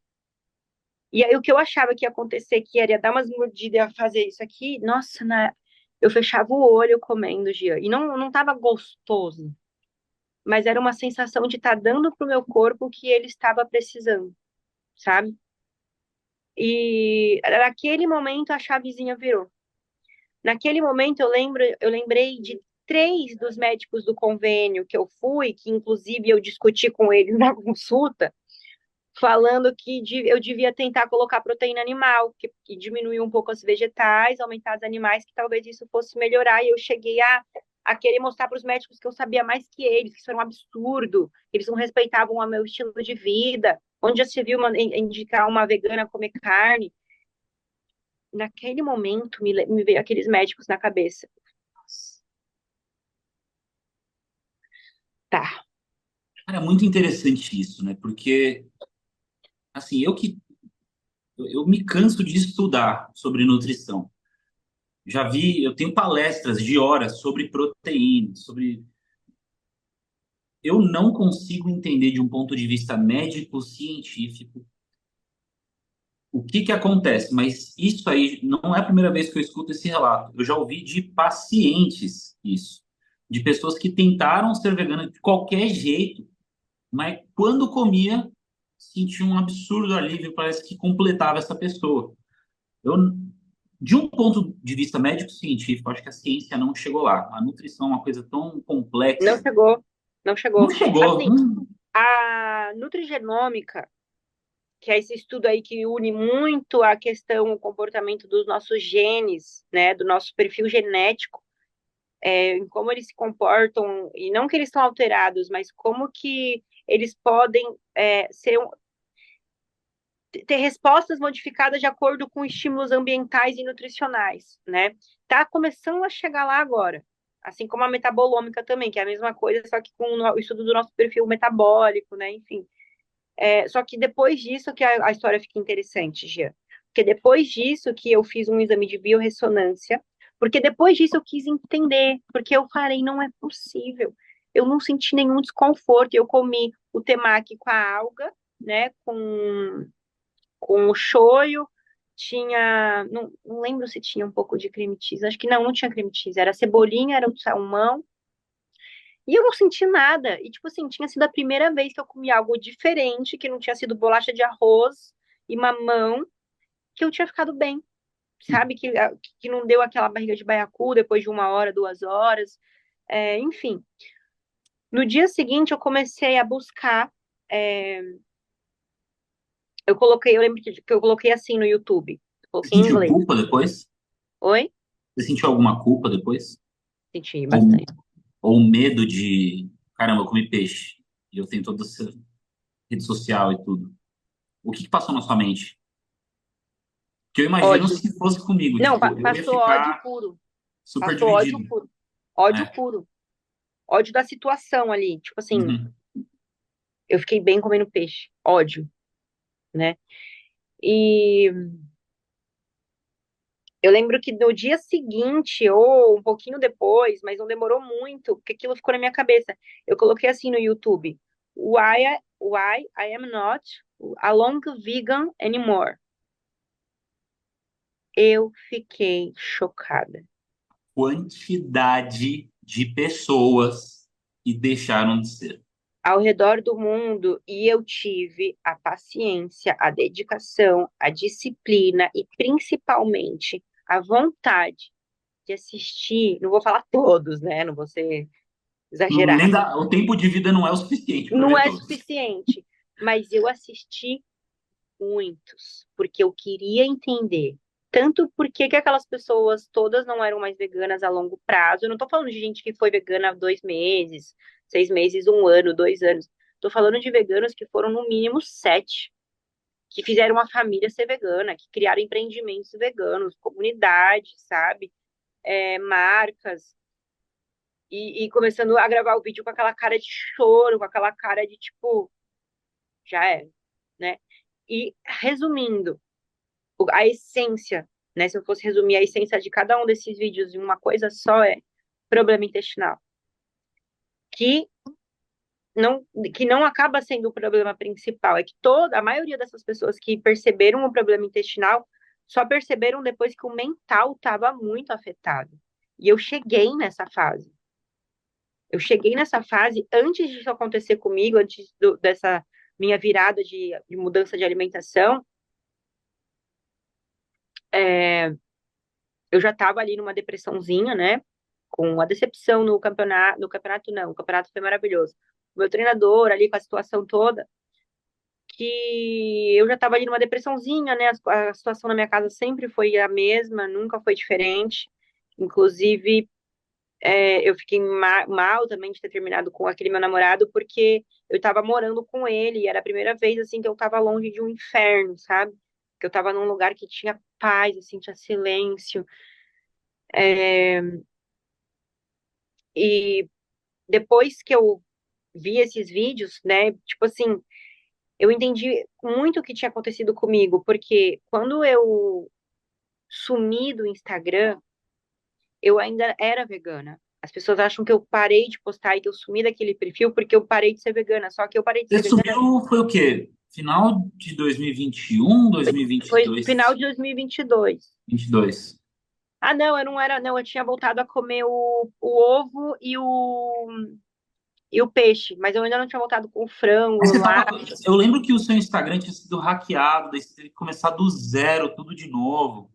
Speaker 2: E aí o que eu achava que ia acontecer, que era dar umas mordidas e fazer isso aqui, nossa, eu fechava o olho comendo, Gia, e não tava gostoso, mas era uma sensação de estar dando pro meu corpo o que ele estava precisando, sabe? E naquele momento a chavezinha virou. Naquele momento eu lembrei de três dos médicos do convênio que eu fui, que inclusive eu discuti com eles na consulta, falando que eu devia tentar colocar proteína animal, que diminuir um pouco os vegetais, aumentar os animais, que talvez isso fosse melhorar. E eu cheguei a querer mostrar para os médicos que eu sabia mais que eles, que isso era um absurdo, eles não respeitavam o meu estilo de vida. Onde já se viu indicar uma vegana comer carne? Naquele momento me veio aqueles médicos na cabeça. Tá.
Speaker 1: Cara, é muito interessante isso, né? Porque, assim, eu me canso de estudar sobre nutrição. Já vi, eu tenho palestras de horas sobre proteína, sobre. Eu não consigo entender de um ponto de vista médico-científico o que que acontece, mas isso aí não é a primeira vez que eu escuto esse relato. Eu já ouvi de pacientes isso, de pessoas que tentaram ser veganas de qualquer jeito, mas quando comia, sentia um absurdo alívio, parece que completava essa pessoa. Eu, de um ponto de vista médico-científico, acho que a ciência não chegou lá. A nutrição é uma coisa tão
Speaker 2: Não
Speaker 1: complexa.
Speaker 2: chegou, não
Speaker 1: Não
Speaker 2: chegou.
Speaker 1: chegou.
Speaker 2: Assim, a nutrigenômica, que é esse estudo aí que une muito a questão, o comportamento dos nossos genes, né, do nosso perfil genético, em como eles se comportam, e não que eles estão alterados, mas como que eles podem ter respostas modificadas de acordo com estímulos ambientais e nutricionais, né? Tá começando a chegar lá agora. Assim como a metabolômica também, que é a mesma coisa, só que com o estudo do nosso perfil metabólico, né? Enfim. Só que depois disso que a história fica interessante, Gia. Porque depois disso que eu fiz um exame de biorressonância, porque depois disso eu quis entender, porque eu falei, não é possível. Eu não senti nenhum desconforto. Eu comi o temaki com a alga, né, com o shoyu, tinha, não lembro se tinha um pouco de creme cheese, acho que não tinha creme cheese, era cebolinha, era o salmão, e eu não senti nada. E, tipo assim, tinha sido a primeira vez que eu comi algo diferente, que não tinha sido bolacha de arroz e mamão, que eu tinha ficado bem, sabe? Que não deu aquela barriga de baiacu depois de 1 hora, 2 horas. Enfim, no dia seguinte eu comecei a buscar. é, eu lembro que eu coloquei assim no YouTube, eu
Speaker 1: Você
Speaker 2: coloquei em
Speaker 1: sentiu
Speaker 2: inglês.
Speaker 1: culpa depois?
Speaker 2: Oi?
Speaker 1: Você sentiu alguma culpa depois?
Speaker 2: Senti
Speaker 1: Ou,
Speaker 2: bastante.
Speaker 1: ou medo de, caramba, eu comi peixe e eu tenho toda essa rede social e tudo. O que que passou na sua mente? Que eu imagino
Speaker 2: Ódio.
Speaker 1: se fosse comigo,
Speaker 2: Não,
Speaker 1: tipo, eu ia
Speaker 2: passou ódio
Speaker 1: ficar
Speaker 2: puro.
Speaker 1: super
Speaker 2: Passou ódio
Speaker 1: dividido,
Speaker 2: puro. Ódio
Speaker 1: né?
Speaker 2: puro. Ódio da situação ali. Tipo assim,
Speaker 1: Uhum.
Speaker 2: eu fiquei bem comendo peixe. Ódio, né? E eu lembro que no dia seguinte, ou um pouquinho depois, mas não demorou muito, porque aquilo ficou na minha cabeça. Eu coloquei assim no YouTube: why I am not a long vegan anymore. Eu fiquei chocada.
Speaker 1: Quantidade de pessoas que deixaram de ser.
Speaker 2: Ao redor do mundo e eu tive a paciência, a dedicação, a disciplina e principalmente a vontade de assistir. Não vou falar todos, né? Não vou ser
Speaker 1: Nem
Speaker 2: exagerada.
Speaker 1: dá, o tempo de vida não é o suficiente para
Speaker 2: Não
Speaker 1: ver
Speaker 2: é
Speaker 1: todos.
Speaker 2: suficiente, mas eu assisti muitos, porque eu queria entender. Tanto porque que aquelas pessoas todas não eram mais veganas a longo prazo. Eu não tô falando de gente que foi vegana há 2 meses, 6 meses, 1 ano, 2 anos. Tô falando de veganos que foram no mínimo 7, que fizeram uma família ser vegana, que criaram empreendimentos veganos, comunidades, sabe? Marcas. E começando a gravar o vídeo com aquela cara de choro, com aquela cara de tipo, já é, né? E resumindo, a essência, né? Se eu fosse resumir a essência de cada um desses vídeos em uma coisa só, problema intestinal, que que não acaba sendo o problema principal. É que a maioria dessas pessoas que perceberam o problema intestinal só perceberam depois que o mental estava muito afetado. E eu cheguei nessa fase. Eu cheguei nessa fase antes disso acontecer comigo, antes dessa minha virada de mudança de alimentação. Eu já estava ali numa depressãozinha, né? Com a decepção no campeonato não, o campeonato foi maravilhoso. O meu treinador ali com a situação toda, que eu já estava ali numa depressãozinha, né? A situação na minha casa sempre foi a mesma, nunca foi diferente. Inclusive, eu fiquei mal também de ter terminado com aquele meu namorado, porque eu estava morando com ele, e era a primeira vez, assim, que eu estava longe de um inferno, sabe? Que eu estava num lugar que tinha paz, assim, tinha silêncio. E depois que eu vi esses vídeos, né, tipo assim, eu entendi muito o que tinha acontecido comigo, porque quando eu sumi do Instagram, eu ainda era vegana. As pessoas acham que eu parei de postar e que eu sumi daquele perfil porque eu parei de ser vegana. Só que eu parei de ser
Speaker 1: Você
Speaker 2: vegana
Speaker 1: subiu, foi o quê? Final de 2021,
Speaker 2: foi final
Speaker 1: 2022,
Speaker 2: de 2022.
Speaker 1: 22?
Speaker 2: Ah, não, eu não era, não, eu tinha voltado a comer o ovo e o peixe, mas eu ainda não tinha voltado com o frango
Speaker 1: Mas você
Speaker 2: lá.
Speaker 1: tava. Eu lembro que o seu Instagram tinha sido hackeado, daí você teve que começar do zero, tudo de novo.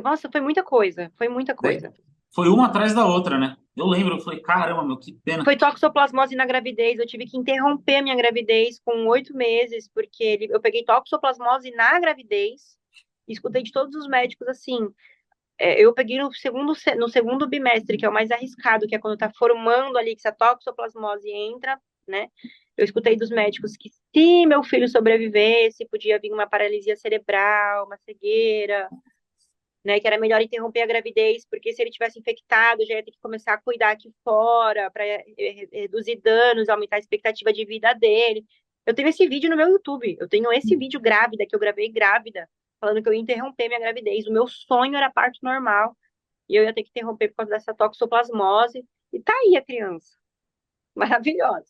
Speaker 2: Nossa, foi muita coisa, foi muita
Speaker 1: Daí
Speaker 2: coisa.
Speaker 1: foi uma atrás da outra, né? Eu lembro, eu falei, caramba, meu, que pena.
Speaker 2: Foi toxoplasmose na gravidez. Eu tive que interromper a minha gravidez com 8 meses, porque eu peguei toxoplasmose na gravidez. Escutei de todos os médicos assim. Eu peguei no segundo bimestre, que é o mais arriscado, que é quando tá formando ali, que se a toxoplasmose entra, né? Eu escutei dos médicos que se meu filho sobrevivesse, podia vir uma paralisia cerebral, uma cegueira, né, que era melhor interromper a gravidez, porque se ele tivesse infectado, já ia ter que começar a cuidar aqui fora para reduzir danos, aumentar a expectativa de vida dele. Eu tenho esse vídeo no meu YouTube. Eu tenho esse vídeo grávida que eu gravei grávida, falando que eu ia interromper minha gravidez. O meu sonho era parto normal e eu ia ter que interromper por causa dessa toxoplasmose. E tá aí a criança. Maravilhosa.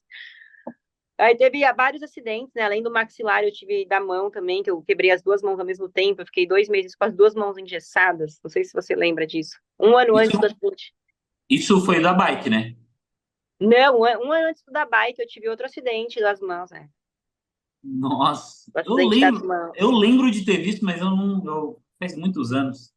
Speaker 2: Aí teve vários acidentes, né? Além do maxilar, eu tive da mão também, que eu quebrei as duas mãos ao mesmo tempo. Eu fiquei 2 meses com as duas mãos engessadas. Não sei se você lembra disso. Um ano
Speaker 1: Isso,
Speaker 2: antes do acidente.
Speaker 1: isso foi da bike, né?
Speaker 2: Não, um ano antes da bike, eu tive outro acidente das mãos, né?
Speaker 1: Nossa,
Speaker 2: O acidente das
Speaker 1: eu
Speaker 2: mãos.
Speaker 1: lembro de ter visto, mas eu não, faz muitos anos.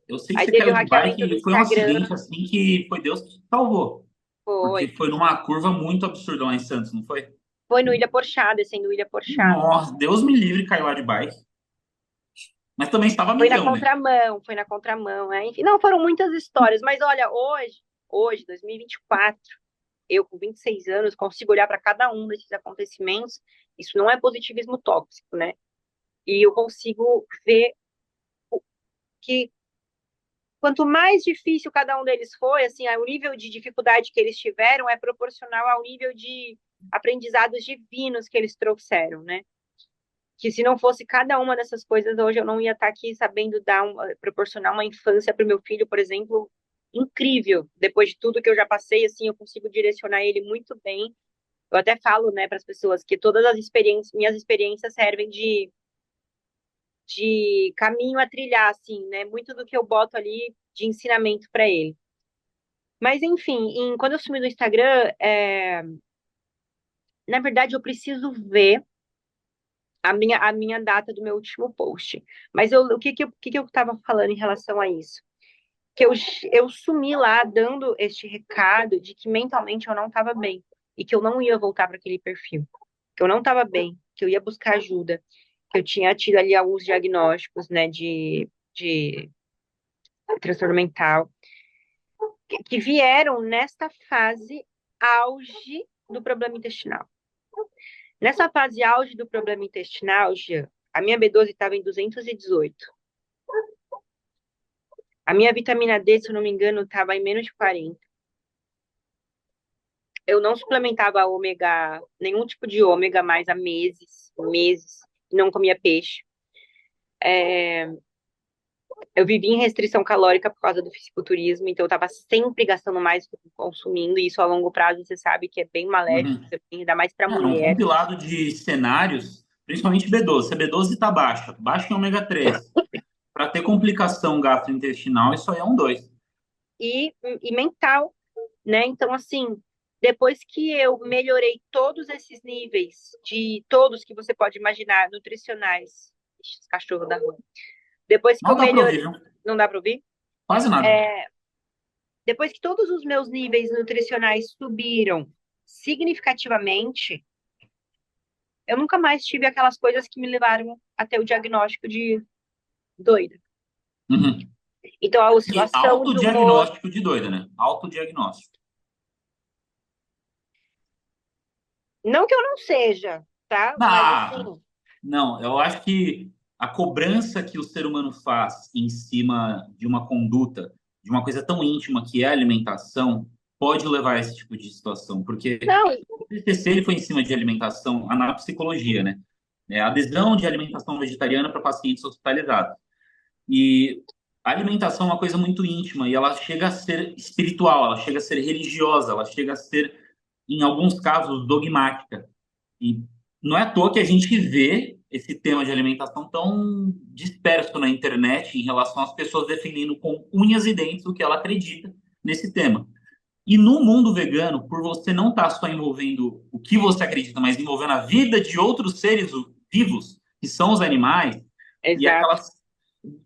Speaker 1: Eu sei que
Speaker 2: Aí
Speaker 1: você
Speaker 2: teve
Speaker 1: caiu
Speaker 2: o
Speaker 1: de bike
Speaker 2: hackeamento do
Speaker 1: e foi um
Speaker 2: Instagram.
Speaker 1: acidente assim que foi Deus que te salvou. Porque
Speaker 2: Foi.
Speaker 1: foi numa curva muito absurda lá em Santos, não foi?
Speaker 2: Foi no Ilha Porchá, descendo o Ilha Porchá.
Speaker 1: Nossa, Deus me livre cair lá de bike. Mas também estava a milhão, né?
Speaker 2: Foi na contramão, né? Enfim, não, foram muitas histórias. Mas olha, hoje, 2024, eu com 26 anos consigo olhar para cada um desses acontecimentos. Isso não é positivismo tóxico, né? E eu consigo ver que quanto mais difícil cada um deles foi, assim, o nível de dificuldade que eles tiveram é proporcional ao nível de aprendizados divinos que eles trouxeram, né? Que se não fosse cada uma dessas coisas, hoje eu não ia estar aqui sabendo proporcionar uma infância para o meu filho, por exemplo, incrível. Depois de tudo que eu já passei, assim, eu consigo direcionar ele muito bem. Eu até falo, né, para as pessoas que todas as experiências, minhas experiências servem de caminho a trilhar, assim, né? Muito do que eu boto ali de ensinamento para ele. Mas, enfim, quando eu sumi do Instagram, na verdade, eu preciso ver a minha data do meu último post. Mas o que eu estava falando em relação a isso? Que eu sumi lá dando este recado de que mentalmente eu não estava bem e que eu não ia voltar para aquele perfil, que eu não estava bem, que eu ia buscar ajuda, que eu tinha tido ali alguns diagnósticos, né, de transtorno mental, que vieram nesta fase auge do problema intestinal. Nessa fase auge do problema intestinal, Jean, a minha B12 estava em 218. A minha vitamina D, se eu não me engano, estava em menos de 40. Eu não suplementava ômega, nenhum tipo de ômega mais há meses, meses. Não comia peixe. Eu vivi em restrição calórica por causa do fisiculturismo, então eu tava sempre gastando mais do que consumindo, e isso a longo prazo você sabe que é bem maléfico,
Speaker 1: Uhum.
Speaker 2: também, ainda mais pra
Speaker 1: É um
Speaker 2: mulher.
Speaker 1: compilado de cenários, principalmente B12. Se a B12 está baixa, baixa em ômega 3, para ter complicação gastrointestinal, isso aí é um 2.
Speaker 2: E mental, né? Então, assim, depois que eu melhorei todos esses níveis, de todos que você pode imaginar, nutricionais, ixi, os cachorros da rua. Depois que eu
Speaker 1: Mal dá para
Speaker 2: melhorei,
Speaker 1: ouvir, viu?
Speaker 2: não dá para ouvir?
Speaker 1: Quase nada.
Speaker 2: Depois que todos os meus níveis nutricionais subiram significativamente, eu nunca mais tive aquelas coisas que me levaram até o diagnóstico de doida.
Speaker 1: Uhum.
Speaker 2: Então, a
Speaker 1: E
Speaker 2: oscilação de humor,
Speaker 1: autodiagnóstico de doida, né? Autodiagnóstico.
Speaker 2: não que eu não seja, tá? Mas
Speaker 1: Ah,
Speaker 2: assim,
Speaker 1: não, eu acho que a cobrança que o ser humano faz em cima de uma conduta, de uma coisa tão íntima que é a alimentação, pode levar a esse tipo de situação. Porque
Speaker 2: não,
Speaker 1: o TCC ele foi em cima de alimentação, na psicologia, né? É, adesão de alimentação vegetariana para pacientes hospitalizados. E a alimentação é uma coisa muito íntima e ela chega a ser espiritual, ela chega a ser religiosa, ela chega a ser, em alguns casos, dogmática. E não é à toa que a gente vê esse tema de alimentação tão disperso na internet em relação às pessoas defendendo com unhas e dentes o que ela acredita nesse tema. E no mundo vegano, por você não estar só envolvendo o que você acredita, mas envolvendo a vida de outros seres vivos, que são os animais, e
Speaker 2: exato.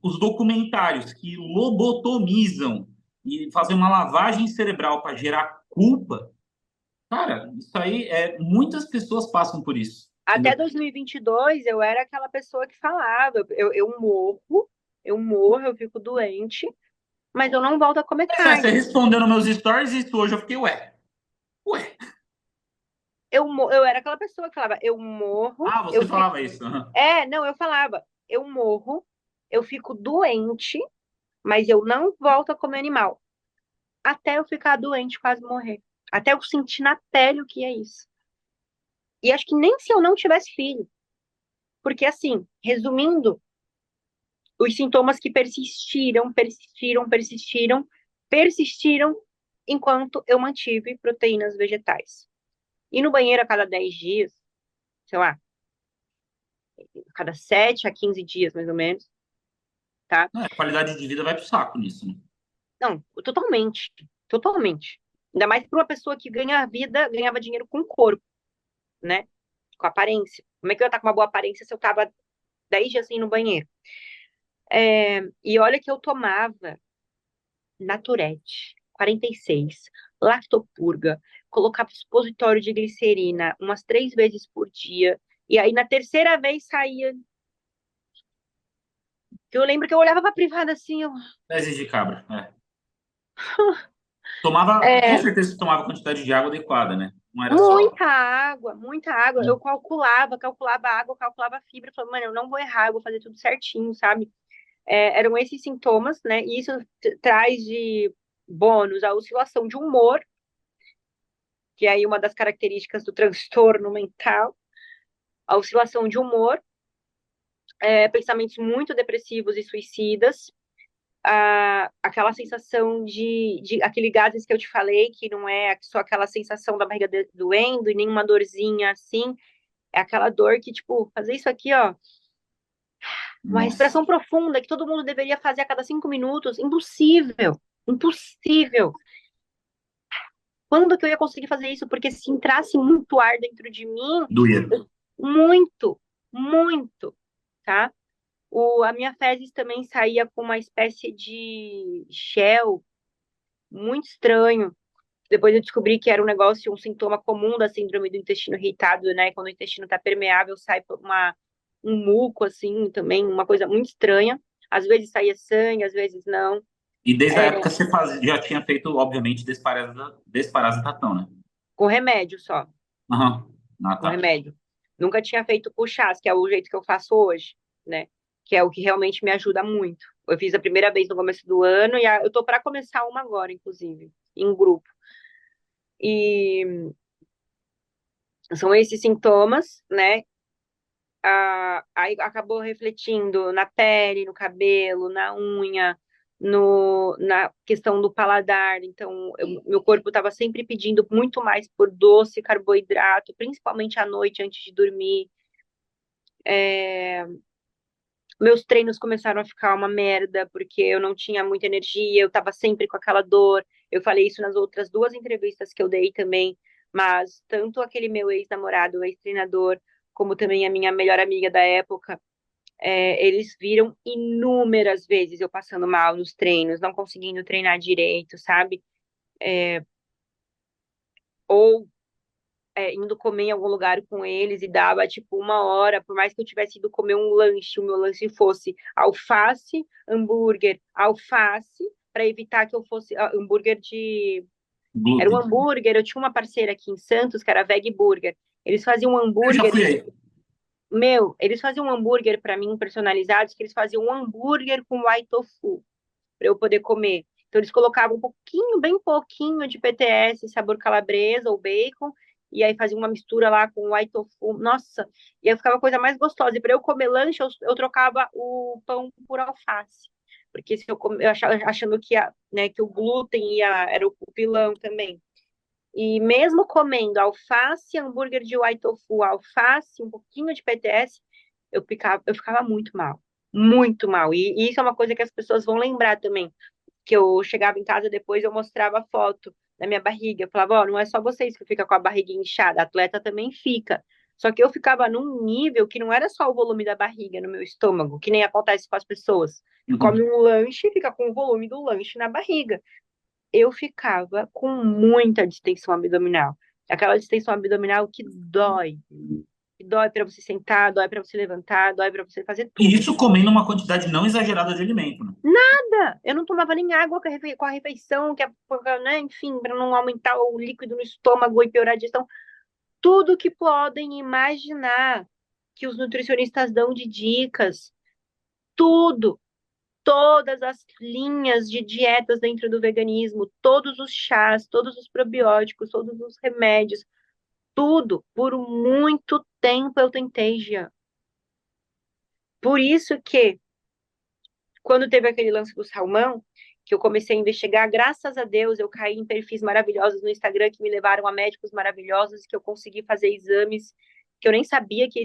Speaker 1: os documentários que lobotomizam e fazem uma lavagem cerebral para gerar culpa, cara, isso aí muitas pessoas passam por isso,
Speaker 2: Até
Speaker 1: entendeu?
Speaker 2: 2022, eu era aquela pessoa que falava, eu morro, eu fico doente, mas eu não volto a comer
Speaker 1: Pois é, você
Speaker 2: carne.
Speaker 1: respondeu nos meus stories e isso hoje eu fiquei, ué.
Speaker 2: Eu era aquela pessoa que falava, eu morro,
Speaker 1: Ah,
Speaker 2: eu
Speaker 1: você
Speaker 2: fico.
Speaker 1: falava isso. Aham.
Speaker 2: Não, eu falava, eu morro, eu fico doente, mas eu não volto a comer animal. Até eu ficar doente, quase morrer. Até eu sentir na pele o que é isso. E acho que nem se eu não tivesse filho. Porque, assim, resumindo, os sintomas que persistiram enquanto eu mantive proteínas vegetais. E no banheiro a cada 10 dias, sei lá, a cada 7 a 15 dias, mais ou menos, tá?
Speaker 1: A qualidade de vida vai pro saco nisso, né?
Speaker 2: Não, totalmente, totalmente. Ainda mais para uma pessoa que ganhava dinheiro com o corpo, né? Com a aparência. Como é que eu ia estar com uma boa aparência se eu tava 10 dias assim no banheiro? E olha que eu tomava Naturete, 46, Lactopurga, colocava supositório de glicerina umas 3 vezes por dia, e aí na terceira vez saía. Que eu lembro que eu olhava pra privada assim,
Speaker 1: Fezes de cabra, Tomava, com
Speaker 2: é,
Speaker 1: certeza você tomava quantidade de água adequada, né? Não era só.
Speaker 2: muita água, muita água. Eu calculava água, calculava fibra, falava, mano, eu não vou errar, eu vou fazer tudo certinho, sabe? Eram esses sintomas, né? E isso traz de bônus a oscilação de humor, que é aí uma das características do transtorno mental, a oscilação de humor, pensamentos muito depressivos e suicidas, aquela sensação de aquele gases que eu te falei, que não é só aquela sensação da barriga doendo e nenhuma dorzinha assim, é aquela dor que, tipo, fazer isso aqui, ó, uma
Speaker 1: Nossa.
Speaker 2: respiração profunda que todo mundo deveria fazer a cada 5 minutos, impossível, impossível. Quando que eu ia conseguir fazer isso? Porque se entrasse muito ar dentro de mim,
Speaker 1: Doía.
Speaker 2: muito, muito, tá? A minha fezes também saía com uma espécie de gel muito estranho. Depois eu descobri que era um negócio, um sintoma comum da síndrome do intestino irritado, né? Quando o intestino tá permeável, sai um muco, assim, também, uma coisa muito estranha. Às vezes saía sangue, às vezes não.
Speaker 1: E desde a
Speaker 2: É,
Speaker 1: época você já tinha feito, obviamente, desparasitação, né?
Speaker 2: com remédio só,
Speaker 1: Aham. Ah,
Speaker 2: com
Speaker 1: tá.
Speaker 2: remédio. Nunca tinha feito puxás, que é o jeito que eu faço hoje, né? Que é o que realmente me ajuda muito. Eu fiz a primeira vez no começo do ano e eu tô para começar uma agora, inclusive, em grupo. E são esses sintomas, né? aí acabou refletindo na pele, no cabelo, na unha, na questão do paladar. Então, meu corpo estava sempre pedindo muito mais por doce, carboidrato, principalmente à noite antes de dormir. É, meus treinos começaram a ficar uma merda, porque eu não tinha muita energia, eu estava sempre com aquela dor. Eu falei isso nas outras duas entrevistas que eu dei também, mas tanto aquele meu ex-namorado, ex-treinador, como também a minha melhor amiga da época, eles viram inúmeras vezes eu passando mal nos treinos, não conseguindo treinar direito, sabe? Ou indo comer em algum lugar com eles e dava tipo 1 hora, por mais que eu tivesse ido comer um lanche, o meu lanche fosse alface, hambúrguer, alface, para evitar que eu fosse hambúrguer de. Era um
Speaker 1: Glúten.
Speaker 2: hambúrguer, eu tinha uma parceira aqui em Santos que era Veg Burger. Eles faziam um
Speaker 1: Eu já
Speaker 2: hambúrguer,
Speaker 1: fui aí.
Speaker 2: eles faziam um hambúrguer para mim personalizados, que eles faziam um hambúrguer com white tofu para eu poder comer. Então eles colocavam um pouquinho, bem pouquinho de PTS, sabor calabresa ou bacon, e aí faziam uma mistura lá com white tofu. Nossa, e aí ficava a coisa mais gostosa. E para eu comer lanche, eu trocava o pão por alface. Porque se eu achando que, né, que o glúten era o vilão também. E mesmo comendo alface, hambúrguer de white tofu, alface, um pouquinho de PTS, eu ficava muito mal. Muito mal. E isso é uma coisa que as pessoas vão lembrar também, que eu chegava em casa depois, eu mostrava a foto da minha barriga. Eu falava, ó, não é só vocês que ficam com a barriga inchada, a atleta também fica. Só que eu ficava num nível que não era só o volume da barriga no meu estômago, que nem acontece com as pessoas. Que come
Speaker 1: Uhum.
Speaker 2: um lanche e fica com o volume do lanche na barriga. Eu ficava com muita distensão abdominal. Aquela distensão abdominal que dói. Que dói para você sentar, dói para você levantar, dói para você fazer
Speaker 1: E
Speaker 2: tudo.
Speaker 1: isso comendo uma quantidade não exagerada de alimento, né?
Speaker 2: Nada! Eu não tomava nem água com a refeição, né? Enfim, para não aumentar o líquido no estômago e piorar a digestão. Tudo que podem imaginar que os nutricionistas dão de dicas, tudo, todas as linhas de dietas dentro do veganismo, todos os chás, todos os probióticos, todos os remédios, tudo, por muito tempo eu tentei, Jean. Por isso que quando teve aquele lance do salmão, que eu comecei a investigar, graças a Deus eu caí em perfis maravilhosos no Instagram que me levaram a médicos maravilhosos, que eu consegui fazer exames que eu nem sabia que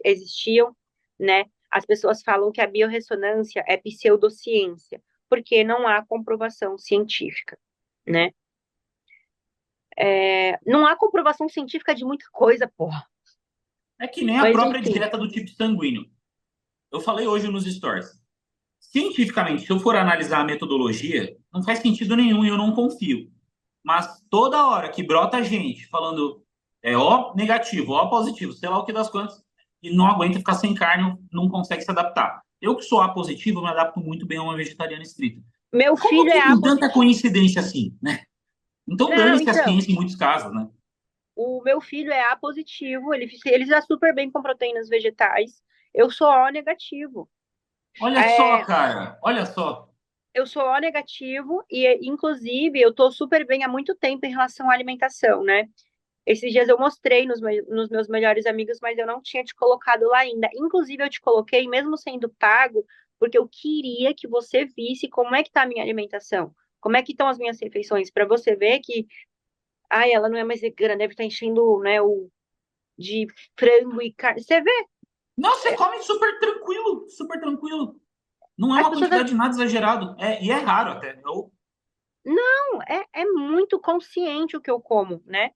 Speaker 2: existiam, né? As pessoas falam que a biorressonância é pseudociência, porque não há comprovação científica, né? Não há comprovação científica de muita coisa, porra.
Speaker 1: É que nem a
Speaker 2: Mas
Speaker 1: própria
Speaker 2: enfim,
Speaker 1: dieta do tipo sanguíneo. Eu falei hoje nos stories. Cientificamente, se eu for analisar a metodologia, não faz sentido nenhum e eu não confio. Mas toda hora que brota gente falando O negativo, O positivo, sei lá o que das quantas, e não aguenta ficar sem carne, não consegue se adaptar. Eu que sou A positivo, me adapto muito bem a uma vegetariana estrita.
Speaker 2: meu
Speaker 1: Como
Speaker 2: filho é
Speaker 1: que
Speaker 2: A
Speaker 1: tem tanta
Speaker 2: positivo.
Speaker 1: coincidência assim, né? Então
Speaker 2: Não,
Speaker 1: dane-se a
Speaker 2: então,
Speaker 1: ciência em muitos casos, né?
Speaker 2: o meu filho é A positivo, ele está super bem com proteínas vegetais. Eu sou O negativo.
Speaker 1: Olha só,
Speaker 2: É,
Speaker 1: cara, olha só.
Speaker 2: eu sou O negativo e, inclusive, eu estou super bem há muito tempo em relação à alimentação, né? Esses dias eu mostrei nos meus melhores amigos, mas eu não tinha te colocado lá ainda. Inclusive, eu te coloquei, mesmo sendo pago, porque eu queria que você visse como é que tá a minha alimentação, como é que estão as minhas refeições, para você ver que, ai, ela não é mais vegana, deve estar enchendo, né, de frango e carne. Você vê,
Speaker 1: Não, você come super tranquilo, super tranquilo. Não é
Speaker 2: as
Speaker 1: uma
Speaker 2: pessoas.
Speaker 1: quantidade nada exagerado. E é raro até.
Speaker 2: Não, é muito consciente o que eu como, né?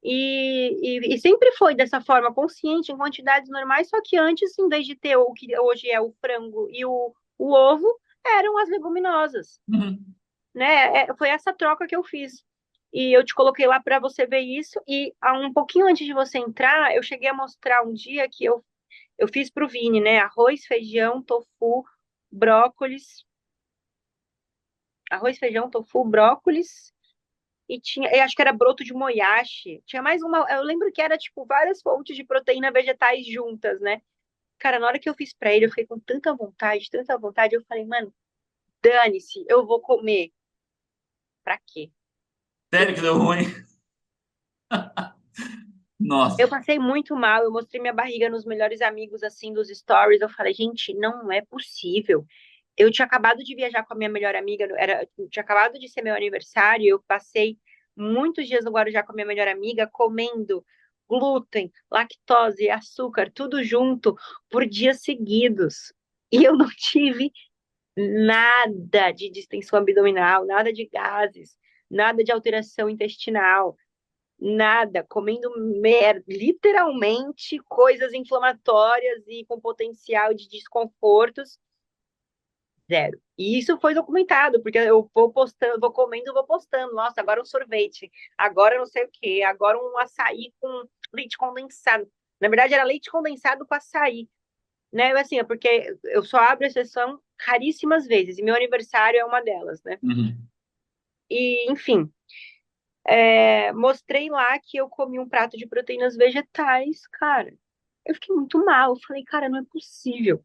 Speaker 2: E sempre foi dessa forma, consciente, em quantidades normais, só que antes, em vez de ter o que hoje é o frango e o ovo, eram as leguminosas,
Speaker 1: Uhum.
Speaker 2: né? Foi essa troca que eu fiz. E eu te coloquei lá para você ver isso. E um pouquinho antes de você entrar, eu cheguei a mostrar um dia que eu fiz para o Vini, né? Brócolis, arroz, feijão, tofu, brócolis e tinha, eu acho que era broto de moyashi. Tinha mais uma, eu lembro que era tipo várias fontes de proteína vegetais juntas, né? Cara, na hora que eu fiz pra ele, eu fiquei com tanta vontade, eu falei, mano, dane-se, eu vou comer. Pra quê? Eu
Speaker 1: Sério que deu ruim.
Speaker 2: Eu
Speaker 1: Nossa.
Speaker 2: passei muito mal, eu mostrei minha barriga nos melhores amigos, assim, dos stories. Eu falei, gente, não é possível. Eu tinha acabado de viajar com a minha melhor amiga, tinha acabado de ser meu aniversário, eu passei muitos dias no Guarujá com a minha melhor amiga, comendo glúten, lactose, açúcar, tudo junto, por dias seguidos. E eu não tive nada de distensão abdominal, nada de gases, nada de alteração intestinal. Nada, comendo literalmente coisas inflamatórias e com potencial de desconfortos, zero. E isso foi documentado, porque eu vou postando, vou comendo, vou postando. Nossa, agora um sorvete, agora não sei o quê, agora um açaí com leite condensado. Na verdade, era leite condensado com açaí, né? Assim, é porque eu só abro exceção raríssimas vezes, e meu aniversário é uma delas, né?
Speaker 1: Uhum.
Speaker 2: E, enfim, mostrei lá que eu comi um prato de proteínas vegetais, cara. Eu fiquei muito mal. Eu falei, cara, não é possível.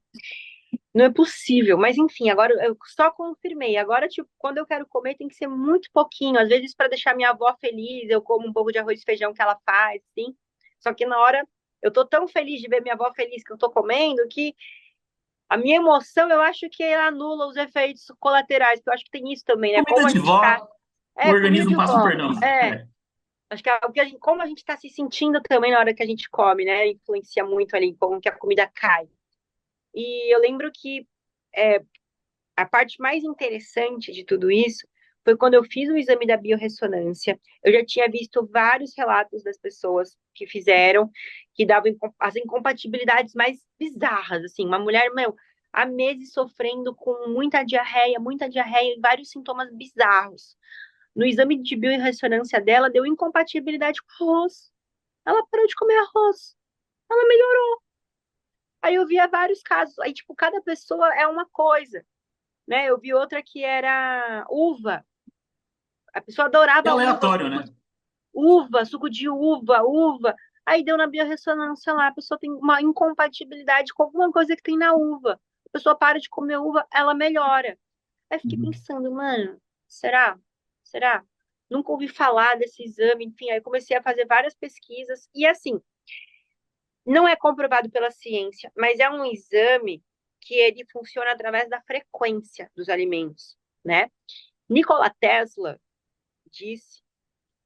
Speaker 2: Não é possível. Mas enfim, agora eu só confirmei. Agora, tipo, quando eu quero comer, tem que ser muito pouquinho. Às vezes, para deixar minha avó feliz, eu como um pouco de arroz e feijão que ela faz, assim. Só que na hora, eu tô tão feliz de ver minha avó feliz que eu tô comendo que a minha emoção, eu acho que ela anula os efeitos colaterais, porque eu acho que tem isso também, né?
Speaker 1: Comida
Speaker 2: Como a
Speaker 1: de
Speaker 2: gente tá.
Speaker 1: vó, o
Speaker 2: É, comida
Speaker 1: organismo
Speaker 2: de
Speaker 1: passa um
Speaker 2: vó.
Speaker 1: perdão.
Speaker 2: É.
Speaker 1: É.
Speaker 2: Acho que é o que como a gente está se sentindo também na hora que a gente come, né? Influencia muito ali como que a comida cai. E eu lembro que é, a parte mais interessante de tudo isso foi quando eu fiz o exame da biorressonância. Eu já tinha visto vários relatos das pessoas que fizeram, que davam as incompatibilidades mais bizarras, assim. Uma mulher, meu, há meses sofrendo com muita diarreia e vários sintomas bizarros. No exame de biorressonância dela, deu incompatibilidade com arroz. Ela parou de comer arroz. Ela melhorou. Aí eu via vários casos. Aí, tipo, cada pessoa é uma coisa, né? Eu vi outra que era uva. A pessoa
Speaker 1: E
Speaker 2: adorava uva,
Speaker 1: aleatório, né?
Speaker 2: suco de uva, uva. Aí deu na biorressonância lá, a pessoa tem uma incompatibilidade com alguma coisa que tem na uva. A pessoa para de comer uva, ela melhora. Aí fiquei
Speaker 1: Uhum.
Speaker 2: pensando, mano, será? Será? Nunca ouvi falar desse exame, enfim, aí comecei a fazer várias pesquisas. E assim, não é comprovado pela ciência, mas é um exame que ele funciona através da frequência dos alimentos, né? Nikola Tesla disse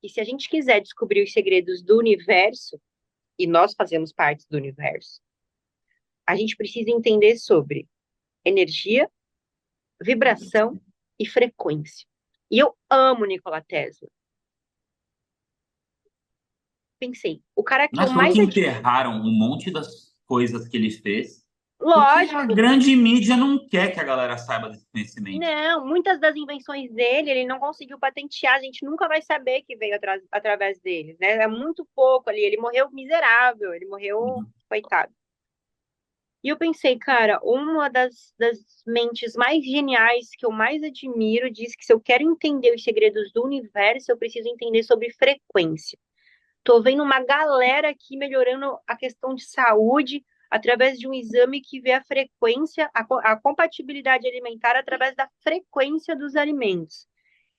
Speaker 2: que se a gente quiser descobrir os segredos do universo, e nós fazemos parte do universo, a gente precisa entender sobre energia, vibração e frequência. E eu amo Nikola Tesla. Pensei, o cara que eu
Speaker 1: Mas falou
Speaker 2: mais
Speaker 1: que
Speaker 2: admiro,
Speaker 1: enterraram um monte das coisas que ele fez, porque a
Speaker 2: lógico,
Speaker 1: grande mídia não quer que a galera saiba desse conhecimento.
Speaker 2: não, muitas das invenções dele ele não conseguiu patentear, a gente nunca vai saber que veio através deles, né? É muito pouco ali, ele morreu miserável, ele morreu,
Speaker 1: Uhum.
Speaker 2: coitado. E eu pensei, cara, uma das mentes mais geniais que eu mais admiro diz que se eu quero entender os segredos do universo, eu preciso entender sobre frequência. Tô vendo uma galera aqui melhorando a questão de saúde através de um exame que vê a frequência, a compatibilidade alimentar através da frequência dos alimentos.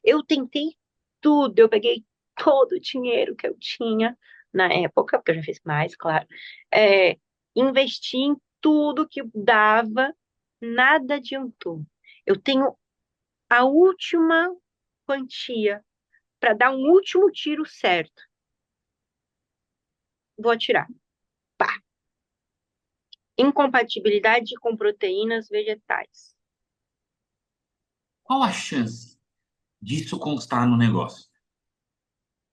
Speaker 2: Eu tentei tudo, eu peguei todo o dinheiro que eu tinha na época, porque eu já fiz mais, claro, é, investi em tudo que dava, nada adiantou. Eu tenho a última quantia para dar um último tiro certo. Vou atirar. Pá. Incompatibilidade com proteínas vegetais.
Speaker 1: Qual a chance disso constar no negócio?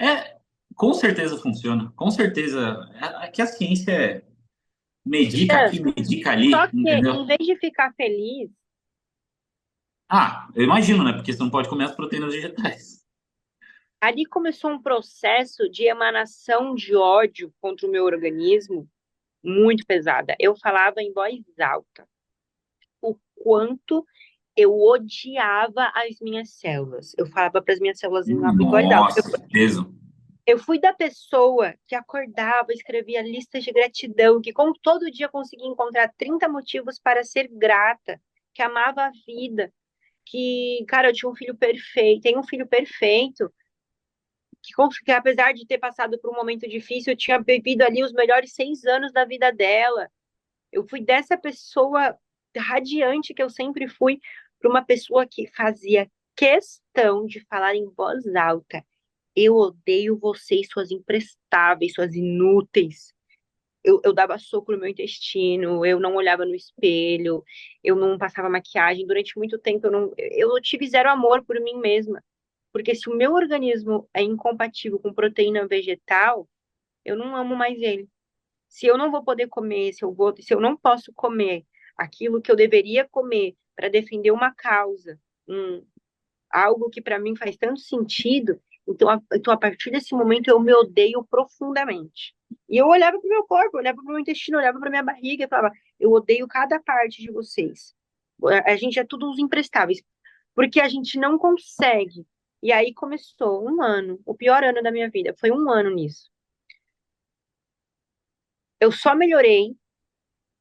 Speaker 1: É, com certeza funciona. Com certeza. É que a ciência medica aqui,
Speaker 2: Chance.
Speaker 1: medica
Speaker 2: Só
Speaker 1: ali,
Speaker 2: que,
Speaker 1: entendeu?
Speaker 2: em vez de ficar feliz,
Speaker 1: Ah, eu imagino, né? Porque você não pode comer as proteínas vegetais.
Speaker 2: ali começou um processo de emanação de ódio contra o meu organismo muito pesada. Eu falava em voz alta o quanto eu odiava as minhas células. Eu falava para as minhas células em voz alta.
Speaker 1: Nossa, que peso.
Speaker 2: Eu fui da pessoa que acordava, escrevia listas de gratidão, que com todo dia conseguia encontrar 30 motivos para ser grata, que amava a vida, que, cara, eu tinha um filho perfeito, tenho um filho perfeito. que apesar de ter passado por um momento difícil, eu tinha vivido ali os melhores 6 anos da vida dela. Eu fui dessa pessoa radiante que eu sempre fui para uma pessoa que fazia questão de falar em voz alta. Eu odeio vocês, suas imprestáveis, suas inúteis. Eu dava soco no meu intestino, eu não olhava no espelho, eu não passava maquiagem. Durante muito tempo eu tive zero amor por mim mesma. Porque se o meu organismo é incompatível com proteína vegetal, eu não amo mais ele. Se eu não vou poder comer, se eu não posso comer aquilo que eu deveria comer para defender uma causa, um, algo que para mim faz tanto sentido, então a partir desse momento eu me odeio profundamente. E eu olhava para o meu corpo, olhava para o meu intestino, olhava para minha barriga e falava: eu odeio cada parte de vocês. A gente é tudo uns imprestáveis, porque a gente não consegue. E aí começou um ano, o pior ano da minha vida, foi um ano nisso. Eu só melhorei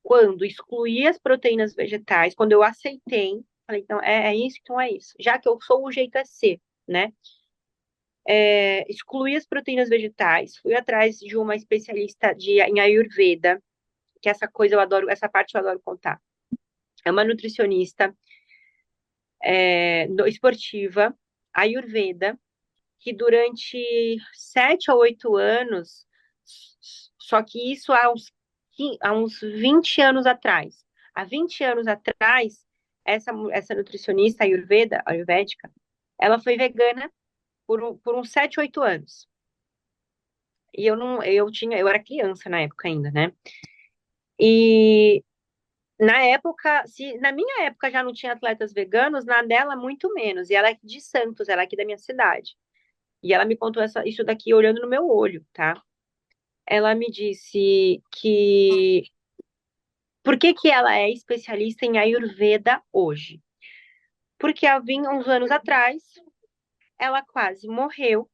Speaker 2: quando excluí as proteínas vegetais, quando eu aceitei, falei, então é isso, então é isso. Já que eu sou, o jeito é ser, né? Excluí as proteínas vegetais, fui atrás de uma especialista em Ayurveda, que essa coisa eu adoro, essa parte eu adoro contar. É uma nutricionista esportiva, Ayurveda, que durante 7 a 8 anos, só que isso há uns 20 anos atrás. Há 20 anos atrás, essa nutricionista ayurvédica, ela foi vegana por uns 7, 8 anos. E eu era criança na época ainda, né? E na época, se na minha época já não tinha atletas veganos, na dela muito menos. E ela é de Santos, ela é aqui da minha cidade. E ela me contou isso daqui olhando no meu olho, tá? Ela me disse que por que que ela é especialista em Ayurveda hoje? Porque há uns anos atrás ela quase morreu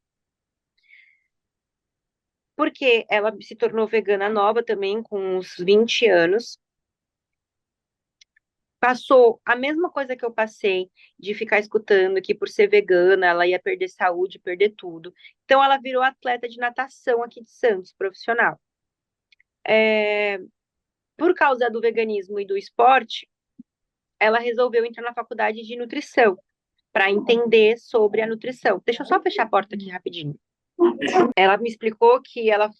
Speaker 2: porque ela se tornou vegana nova também com uns 20 anos. Passou a mesma coisa que eu passei de ficar escutando que por ser vegana ela ia perder saúde, perder tudo. Então ela virou atleta de natação aqui de Santos, profissional. É, por causa do veganismo e do esporte, ela resolveu entrar na faculdade de nutrição para entender sobre a nutrição. Deixa eu só fechar a porta aqui rapidinho. Ela me explicou que ela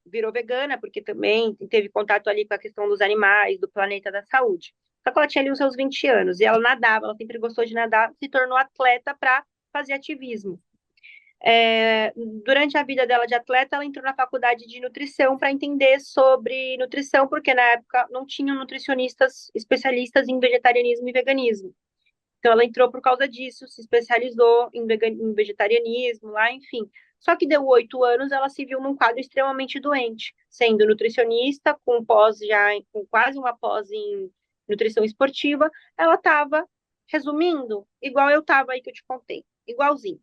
Speaker 2: virou vegana porque também teve contato ali com a questão dos animais, do planeta da saúde. Só que ela tinha ali os seus 20 anos e ela nadava, ela sempre gostou de nadar, se tornou atleta para fazer ativismo. Durante a vida dela de atleta, ela entrou na faculdade de nutrição para entender sobre nutrição, porque na época não tinham nutricionistas especialistas em vegetarianismo e veganismo. Então, ela entrou por causa disso, se especializou em vegetarianismo lá, enfim. Só que deu 8 anos, ela se viu num quadro extremamente doente, sendo nutricionista, com quase uma pós em nutrição esportiva, ela estava, resumindo, igual eu estava aí que eu te contei, igualzinho.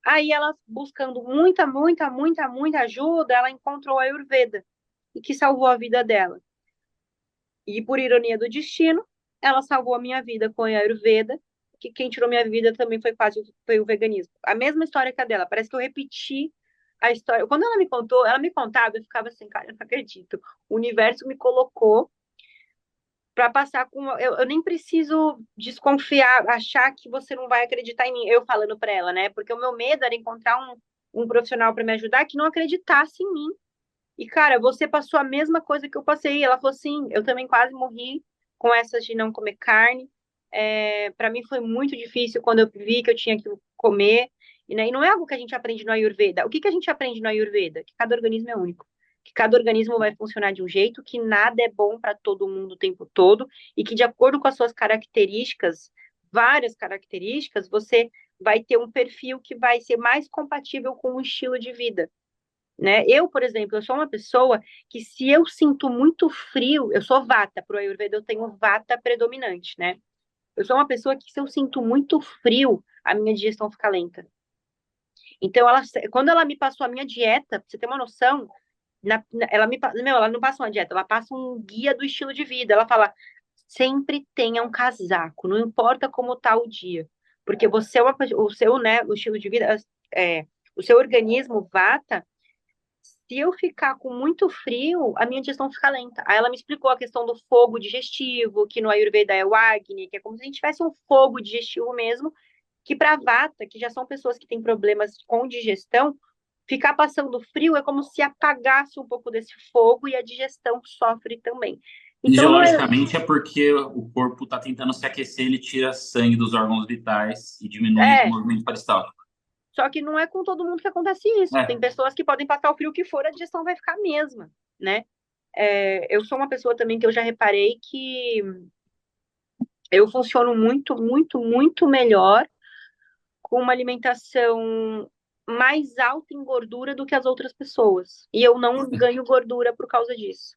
Speaker 2: Aí ela, buscando muita, muita, muita, muita ajuda, ela encontrou a Ayurveda, e que salvou a vida dela. E por ironia do destino, ela salvou a minha vida com a Ayurveda, que quem tirou minha vida também foi o veganismo. A mesma história que a dela, parece que eu repeti a história. Quando ela me contou, ela me contava, eu ficava assim, cara, eu não acredito. O universo me colocou para passar com. Eu nem preciso desconfiar, achar que você não vai acreditar em mim, eu falando para ela, né? Porque o meu medo era encontrar um profissional para me ajudar que não acreditasse em mim. E, cara, você passou a mesma coisa que eu passei. Ela falou assim: eu também quase morri com essas de não comer carne. Para mim foi muito difícil quando eu vi que eu tinha que comer. E, né, e não é algo que a gente aprende no Ayurveda. O que que a gente aprende no Ayurveda? Que cada organismo é único. Que cada organismo vai funcionar de um jeito, que nada é bom para todo mundo o tempo todo, e que, de acordo com as suas características, várias características, você vai ter um perfil que vai ser mais compatível com o estilo de vida, né? Eu, por exemplo, eu sou uma pessoa que se eu sinto muito frio, eu sou vata, pro Ayurveda eu tenho vata predominante, né? Eu sou uma pessoa que se eu sinto muito frio, a minha digestão fica lenta. Então, quando ela me passou a minha dieta, pra você ter uma noção, ela não passa uma dieta, ela passa um guia do estilo de vida. Ela fala, sempre tenha um casaco, não importa como tá o dia, porque você o seu, né, o estilo de vida, o seu organismo vata, se eu ficar com muito frio, a minha digestão fica lenta. Aí ela me explicou a questão do fogo digestivo, que no Ayurveda é o Agni, que é como se a gente tivesse um fogo digestivo mesmo, que para vata, que já são pessoas que têm problemas com digestão, ficar passando frio é como se apagasse um pouco desse fogo e a digestão sofre também. Então, não é.
Speaker 1: Fisiologicamente é porque o corpo está tentando se aquecer, ele tira sangue dos órgãos vitais e diminui o
Speaker 2: É,
Speaker 1: movimento peristáltico.
Speaker 2: só que não é com todo mundo que acontece isso. Tem
Speaker 1: É,
Speaker 2: pessoas que podem passar o frio que for, a digestão vai ficar a mesma, né? Eu sou uma pessoa também que eu já reparei que eu funciono muito, muito, muito melhor com uma alimentação mais alta em gordura do que as outras pessoas. E eu não ganho gordura por causa disso.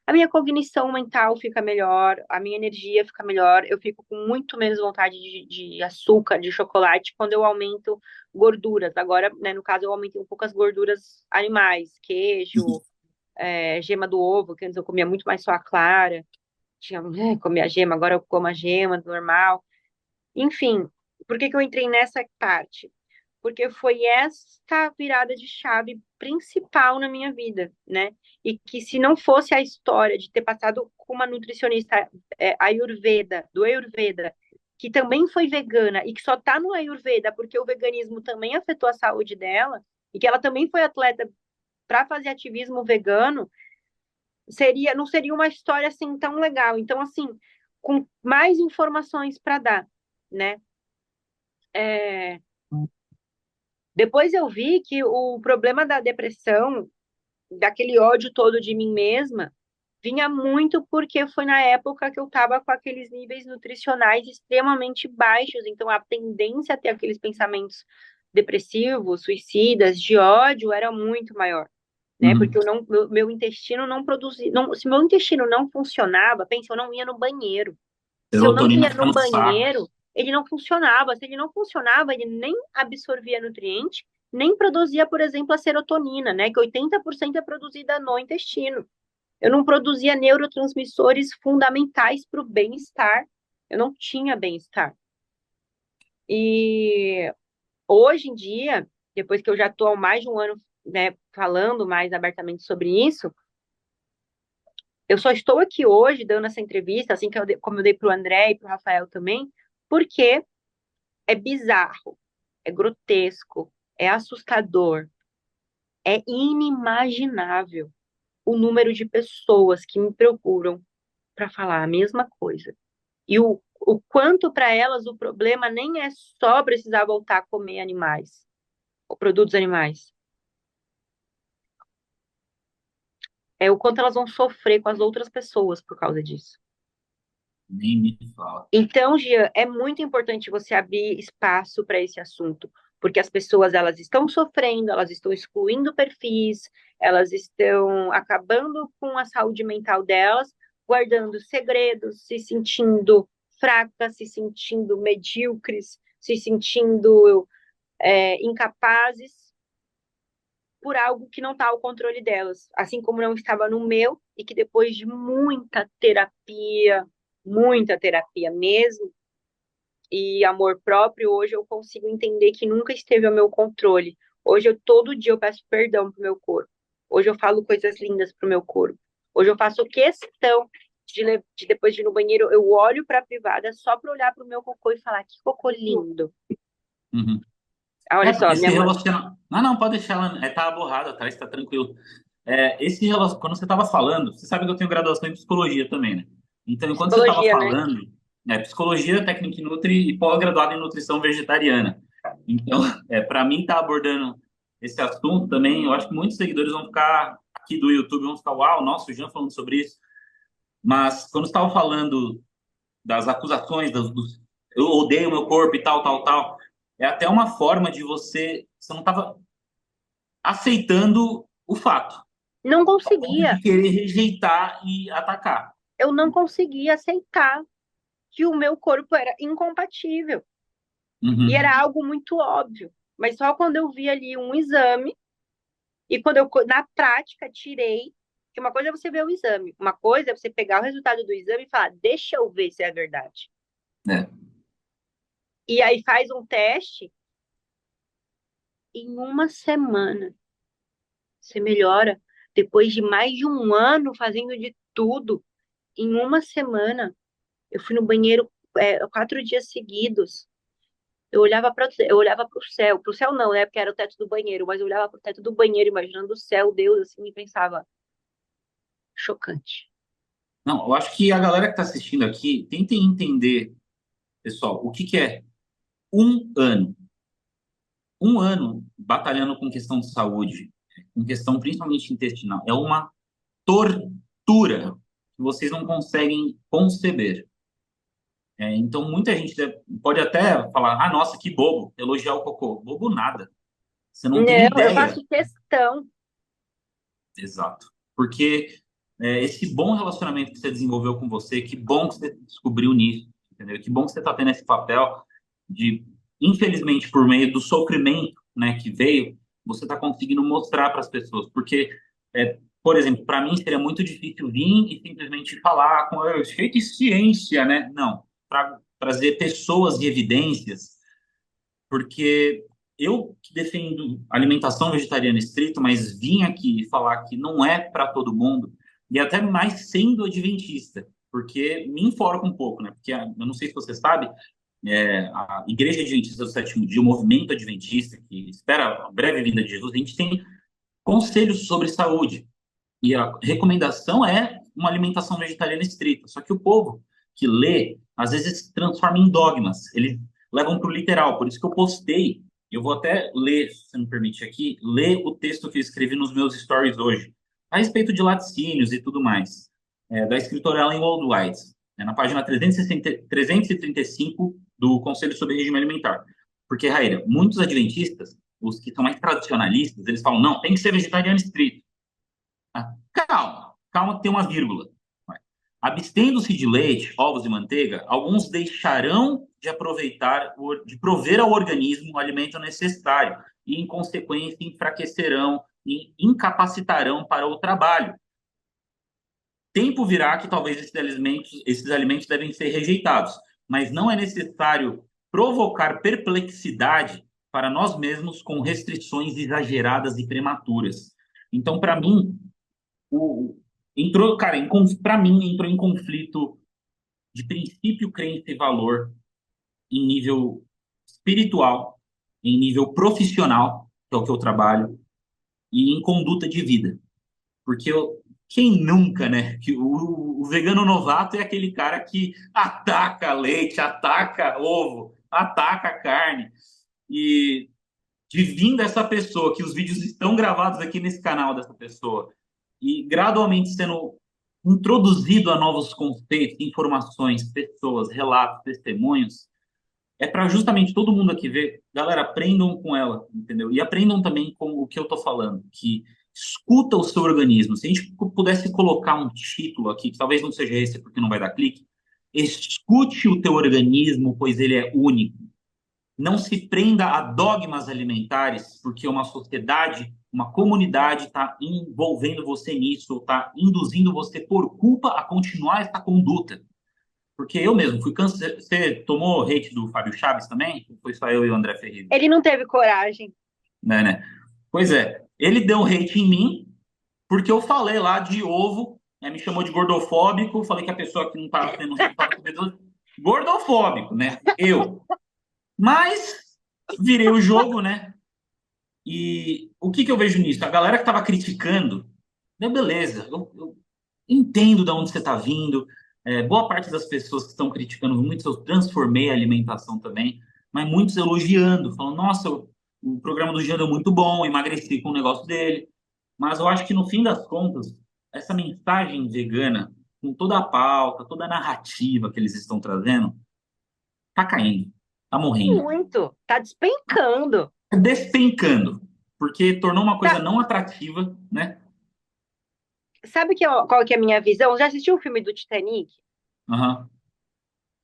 Speaker 2: A minha cognição mental fica melhor, a minha energia fica melhor, eu fico com muito menos vontade de açúcar, de chocolate, quando eu aumento gorduras. Agora, né, no caso, eu aumentei um pouco as gorduras animais, queijo, gema do ovo, que antes eu comia muito mais só a clara, comia a gema, agora eu como a gema normal. Enfim, por que que eu entrei nessa parte? Porque foi esta virada de chave principal na minha vida, né? E que se não fosse a história de ter passado com uma nutricionista do Ayurveda, que também foi vegana e que só tá no Ayurveda porque o veganismo também afetou a saúde dela, e que ela também foi atleta para fazer ativismo vegano, não seria uma história assim tão legal. Então, assim, com mais informações para dar, né? É, Depois eu vi que o problema da depressão, daquele ódio todo de mim mesma, vinha muito porque foi na época que eu estava com aqueles níveis nutricionais extremamente baixos, então a tendência a ter aqueles pensamentos depressivos, suicidas, de ódio era muito maior, né? Porque
Speaker 1: uhum.
Speaker 2: eu não, meu intestino não produzia, não, se meu intestino não funcionava, pensa, eu não ia no banheiro. Se eu não
Speaker 1: Serotonina
Speaker 2: ia
Speaker 1: fica
Speaker 2: no
Speaker 1: no saco.
Speaker 2: banheiro, ele não funcionava. Se ele não funcionava, ele nem absorvia nutriente, nem produzia, por exemplo, a serotonina, né? Que 80% é produzida no intestino. Eu não produzia neurotransmissores fundamentais para o bem-estar. Eu não tinha bem-estar. E hoje em dia, depois que eu já estou há mais de um ano, né, falando mais abertamente sobre isso, eu só estou aqui hoje dando essa entrevista, assim que como eu dei para o André e para o Rafael também, porque é bizarro, é grotesco, é assustador, é inimaginável o número de pessoas que me procuram para falar a mesma coisa. E o quanto para elas o problema nem é só precisar voltar a comer animais, ou produtos animais. É o quanto elas vão sofrer com as outras pessoas por causa disso.
Speaker 1: Nem me fala.
Speaker 2: Então, Gia, é muito importante você abrir espaço para esse assunto, porque as pessoas elas estão sofrendo, elas estão excluindo perfis, elas estão acabando com a saúde mental delas, guardando segredos, se sentindo fracas, se sentindo medíocres, se sentindo incapazes por algo que não está ao controle delas, assim como não estava no meu, e que depois de muita terapia mesmo, e amor próprio, hoje eu consigo entender que nunca esteve ao meu controle. Hoje eu todo dia eu peço perdão pro meu corpo. Hoje eu falo coisas lindas pro meu corpo. Hoje eu faço questão de depois de ir no banheiro, eu olho para a privada só para olhar pro meu cocô e falar que cocô lindo.
Speaker 1: Uhum.
Speaker 2: Olha só,
Speaker 1: Porque
Speaker 2: minha
Speaker 1: se
Speaker 2: mãe,
Speaker 1: relaciona. Ah, não, pode deixar ela. Tá borrada atrás, tá tranquilo. Quando você estava falando, você sabe que eu tenho graduação em psicologia também, né? Então, enquanto você estava
Speaker 2: psicologia, né?
Speaker 1: falando, psicologia, técnica em Nutri e pós-graduado em nutrição vegetariana. Então, para mim, estar abordando esse assunto também, eu acho que muitos seguidores vão ficar aqui do YouTube, vão ficar, uau, nossa, o Jean falando sobre isso. Mas quando você estava falando das acusações, eu odeio meu corpo e tal, tal, tal, é até uma forma de você não estava aceitando o fato,
Speaker 2: Não
Speaker 1: ao ponto de
Speaker 2: conseguia.
Speaker 1: querer rejeitar e atacar.
Speaker 2: Eu não conseguia aceitar que o meu corpo era incompatível. E
Speaker 1: Uhum.
Speaker 2: era algo muito óbvio. Mas só quando eu vi ali um exame e quando eu, na prática, tirei, que uma coisa é você ver o exame, uma coisa é você pegar o resultado do exame e falar, deixa eu ver se é verdade.
Speaker 1: É.
Speaker 2: E aí faz um teste em uma semana. Você melhora. Depois de mais de um ano fazendo de tudo, em uma semana, eu fui no banheiro 4 dias seguidos. Eu olhava para o céu não, né? Porque era o teto do banheiro, mas eu olhava para o teto do banheiro, imaginando o céu, Deus, assim, e pensava, chocante.
Speaker 1: Não, eu acho que a galera que está assistindo aqui, tentem entender, pessoal, o que que é um ano. Um ano batalhando com questão de saúde, com questão principalmente intestinal, é uma tortura que vocês não conseguem conceber. Então, muita gente pode até falar: ah, nossa, que bobo, elogiar o cocô. Bobo nada. Você não tem
Speaker 2: Não, eu
Speaker 1: ideia.
Speaker 2: faço questão.
Speaker 1: Exato. Porque esse bom relacionamento que você desenvolveu com você, que bom que você descobriu nisso, entendeu? Que bom que você está tendo esse papel de, infelizmente, por meio do sofrimento, né, que veio, você está conseguindo mostrar para as pessoas. Porque, por exemplo, para mim seria muito difícil vir e simplesmente falar com cheio de ciência, né? Não. Para trazer pessoas e evidências, porque eu que defendo alimentação vegetariana estrita, mas vim aqui falar que não é para todo mundo, e até mais sendo adventista, porque me enforca um pouco, né? Porque eu não sei se você sabe, a Igreja Adventista do Sétimo Dia, o movimento adventista, que espera a breve vinda de Jesus, a gente tem conselhos sobre saúde. E a recomendação é uma alimentação vegetariana estrita. Só que o povo que lê, às vezes, se transforma em dogmas. Eles levam para o literal. Por isso que eu postei. Eu vou até ler, se você me permite aqui, ler o texto que eu escrevi nos meus stories hoje, a respeito de laticínios e tudo mais, da escritora Ellen White, na página 335 do Conselho sobre Regime Alimentar. Porque, Raíra, muitos adventistas, os que são mais tradicionalistas, eles falam, não, tem que ser vegetariano estrito. Calma, calma que tem uma vírgula. Abstendo-se de leite, ovos e manteiga, alguns deixarão de aproveitar, de prover ao organismo o alimento necessário e, em consequência, enfraquecerão e incapacitarão para o trabalho. Tempo virá que talvez esses alimentos devem ser rejeitados, mas não é necessário provocar perplexidade para nós mesmos com restrições exageradas e prematuras. Então, para mim, o, entrou, cara, para mim, entrou em conflito de princípio, crença e valor em nível espiritual, em nível profissional, que é o que eu trabalho, e em conduta de vida. Porque quem nunca, né? Que o vegano novato é aquele cara que ataca leite, ataca ovo, ataca carne. E de vir dessa pessoa, que os vídeos estão gravados aqui nesse canal dessa pessoa, e gradualmente sendo introduzido a novos conceitos, informações, pessoas, relatos, testemunhos, é para justamente todo mundo aqui ver, galera, aprendam com ela, entendeu? E aprendam também com o que eu tô falando, que escuta o seu organismo. Se a gente pudesse colocar um título aqui, que talvez não seja esse porque não vai dar clique, escute o teu organismo, pois ele é único. Não se prenda a dogmas alimentares, porque uma sociedade, uma comunidade está envolvendo você nisso, está induzindo você por culpa a continuar essa conduta. Porque eu mesmo fui cansado. Você tomou hate do Fábio Chaves também? Ou foi só eu e o André Ferreira?
Speaker 2: Ele não teve coragem.
Speaker 1: Né? Pois é. Ele deu hate em mim porque eu falei lá de ovo, me chamou de gordofóbico, falei que a pessoa que não está tendo resultado gordofóbico, né? Eu. Mas virei o jogo, né? E o que eu vejo nisso? A galera que estava criticando, beleza, eu entendo de onde você está vindo. Boa parte das pessoas que estão criticando, muitos eu transformei a alimentação também, mas muitos elogiando, falando, nossa, o programa do Jean é muito bom, emagreci com o negócio dele. Mas eu acho que no fim das contas, essa mensagem vegana, com toda a pauta, toda a narrativa que eles estão trazendo, tá caindo, tá morrendo,
Speaker 2: Muito. Tá despencando.
Speaker 1: tá despencando, porque tornou uma coisa
Speaker 2: Tá-
Speaker 1: não atrativa, né?
Speaker 2: Sabe qual que é a minha visão? Já assistiu o filme do Titanic?
Speaker 1: Aham.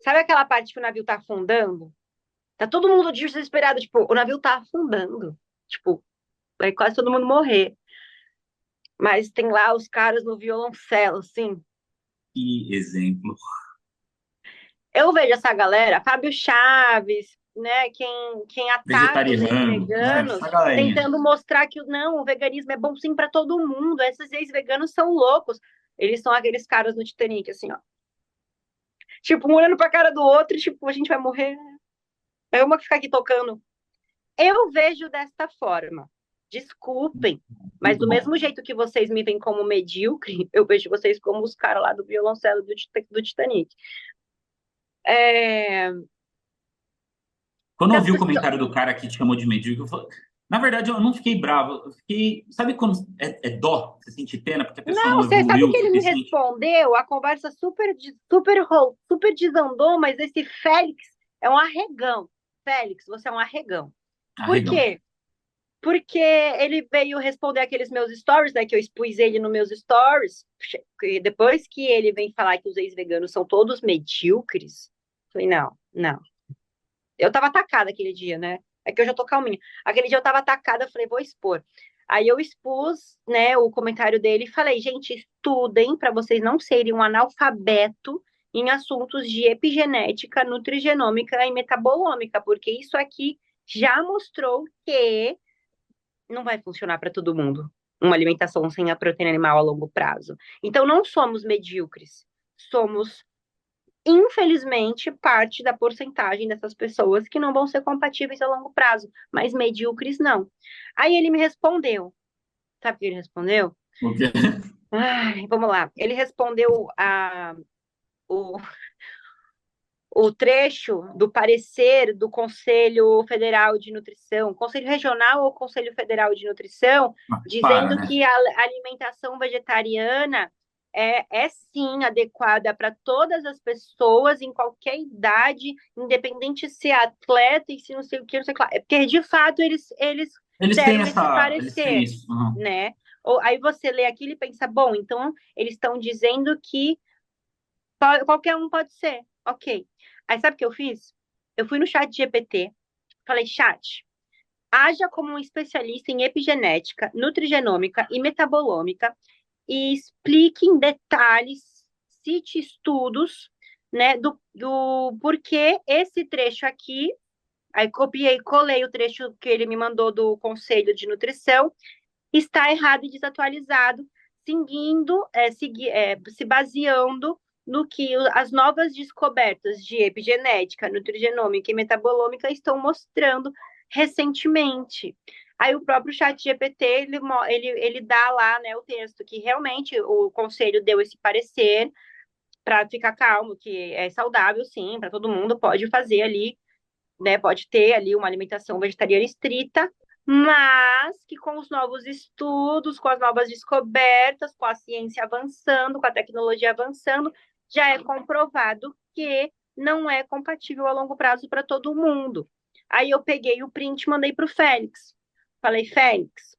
Speaker 2: Sabe aquela parte que o navio tá afundando? Tá todo mundo desesperado, tipo, o navio tá afundando. Tipo, vai quase todo mundo morrer. Mas tem lá os caras no violoncelo, assim.
Speaker 1: Que exemplo.
Speaker 2: Eu vejo essa galera, Fábio Chaves, né, quem ataca os
Speaker 1: Vegetariano, né?
Speaker 2: ex-veganos,
Speaker 1: Essa galerinha.
Speaker 2: tentando mostrar que não, o veganismo é bom sim para todo mundo. Esses ex-veganos são loucos. Eles são aqueles caras no Titanic, assim, ó. Tipo, um olhando pra cara do outro, e, tipo, a gente vai morrer. É uma que ficar aqui tocando. Eu vejo desta forma. Desculpem, mas
Speaker 1: Muito
Speaker 2: do
Speaker 1: bom.
Speaker 2: mesmo jeito que vocês me veem como medíocre, eu vejo vocês como os caras lá do violoncelo do Titanic. É...
Speaker 1: Quando
Speaker 2: Se
Speaker 1: eu
Speaker 2: as
Speaker 1: vi o
Speaker 2: pessoas...
Speaker 1: comentário do cara que te chamou de medíocre, na verdade, eu não fiquei bravo. Eu fiquei. Sabe quando é dó? Você sente pena porque a pessoa
Speaker 2: Não,
Speaker 1: não
Speaker 2: você sabe
Speaker 1: evoluiu
Speaker 2: o
Speaker 1: o
Speaker 2: que ele me
Speaker 1: suficiente?
Speaker 2: respondeu? A conversa super desandou, mas esse Félix é um arregão. Félix, você é um arregão. Por
Speaker 1: Arregão.
Speaker 2: quê? Porque ele veio responder aqueles meus stories, né? Que eu expus ele nos meus stories. Depois que ele vem falar que os ex-veganos são todos medíocres, eu falei, não, não. Eu tava atacada aquele dia, né? É que eu já tô calminha. Aquele dia eu tava atacada, eu falei, vou expor. Aí eu expus, né, o comentário dele e falei, gente, estudem para vocês não serem um analfabeto em assuntos de epigenética, nutrigenômica e metabolômica, porque isso aqui já mostrou que não vai funcionar para todo mundo. Uma alimentação sem a proteína animal a longo prazo. Então, não somos medíocres. Somos, infelizmente, parte da porcentagem dessas pessoas que não vão ser compatíveis a longo prazo, mas medíocres não. Aí ele me respondeu. Sabe o que ele respondeu?
Speaker 1: Porque
Speaker 2: Ai, vamos lá. Ele respondeu o, o trecho do parecer do Conselho Federal de Nutrição, Conselho Regional ou Conselho Federal de Nutrição,
Speaker 1: para,
Speaker 2: dizendo
Speaker 1: né?
Speaker 2: que a alimentação vegetariana é sim adequada para todas as pessoas em qualquer idade, independente se é atleta e se não sei o que, não sei o que lá. É porque, de fato, eles
Speaker 1: Eles têm
Speaker 2: deram esse
Speaker 1: essa. Eles têm
Speaker 2: parecer,
Speaker 1: isso. Uhum.
Speaker 2: né? Ou, aí você lê aquilo e pensa, bom, então eles estão dizendo que qualquer um pode ser. Ok. Aí sabe o que eu fiz? Eu fui no chat GPT, falei, chat, haja como um especialista em epigenética, nutrigenômica e metabolômica e explique em detalhes, cite estudos, né, do porquê esse trecho aqui, aí copiei, colei o trecho que ele me mandou do Conselho de Nutrição, está errado e desatualizado, se baseando no que as novas descobertas de epigenética, nutrigenômica e metabolômica estão mostrando recentemente. Aí o próprio chat GPT, ele dá lá, né, o texto que realmente o conselho deu esse parecer para ficar calmo, que é saudável sim, para todo mundo, pode fazer ali, né, pode ter ali uma alimentação vegetariana estrita, mas que com os novos estudos, com as novas descobertas, com a ciência avançando, com a tecnologia avançando, já é comprovado que não é compatível a longo prazo para todo mundo. Aí eu peguei o print e mandei para o Félix. Falei, Félix,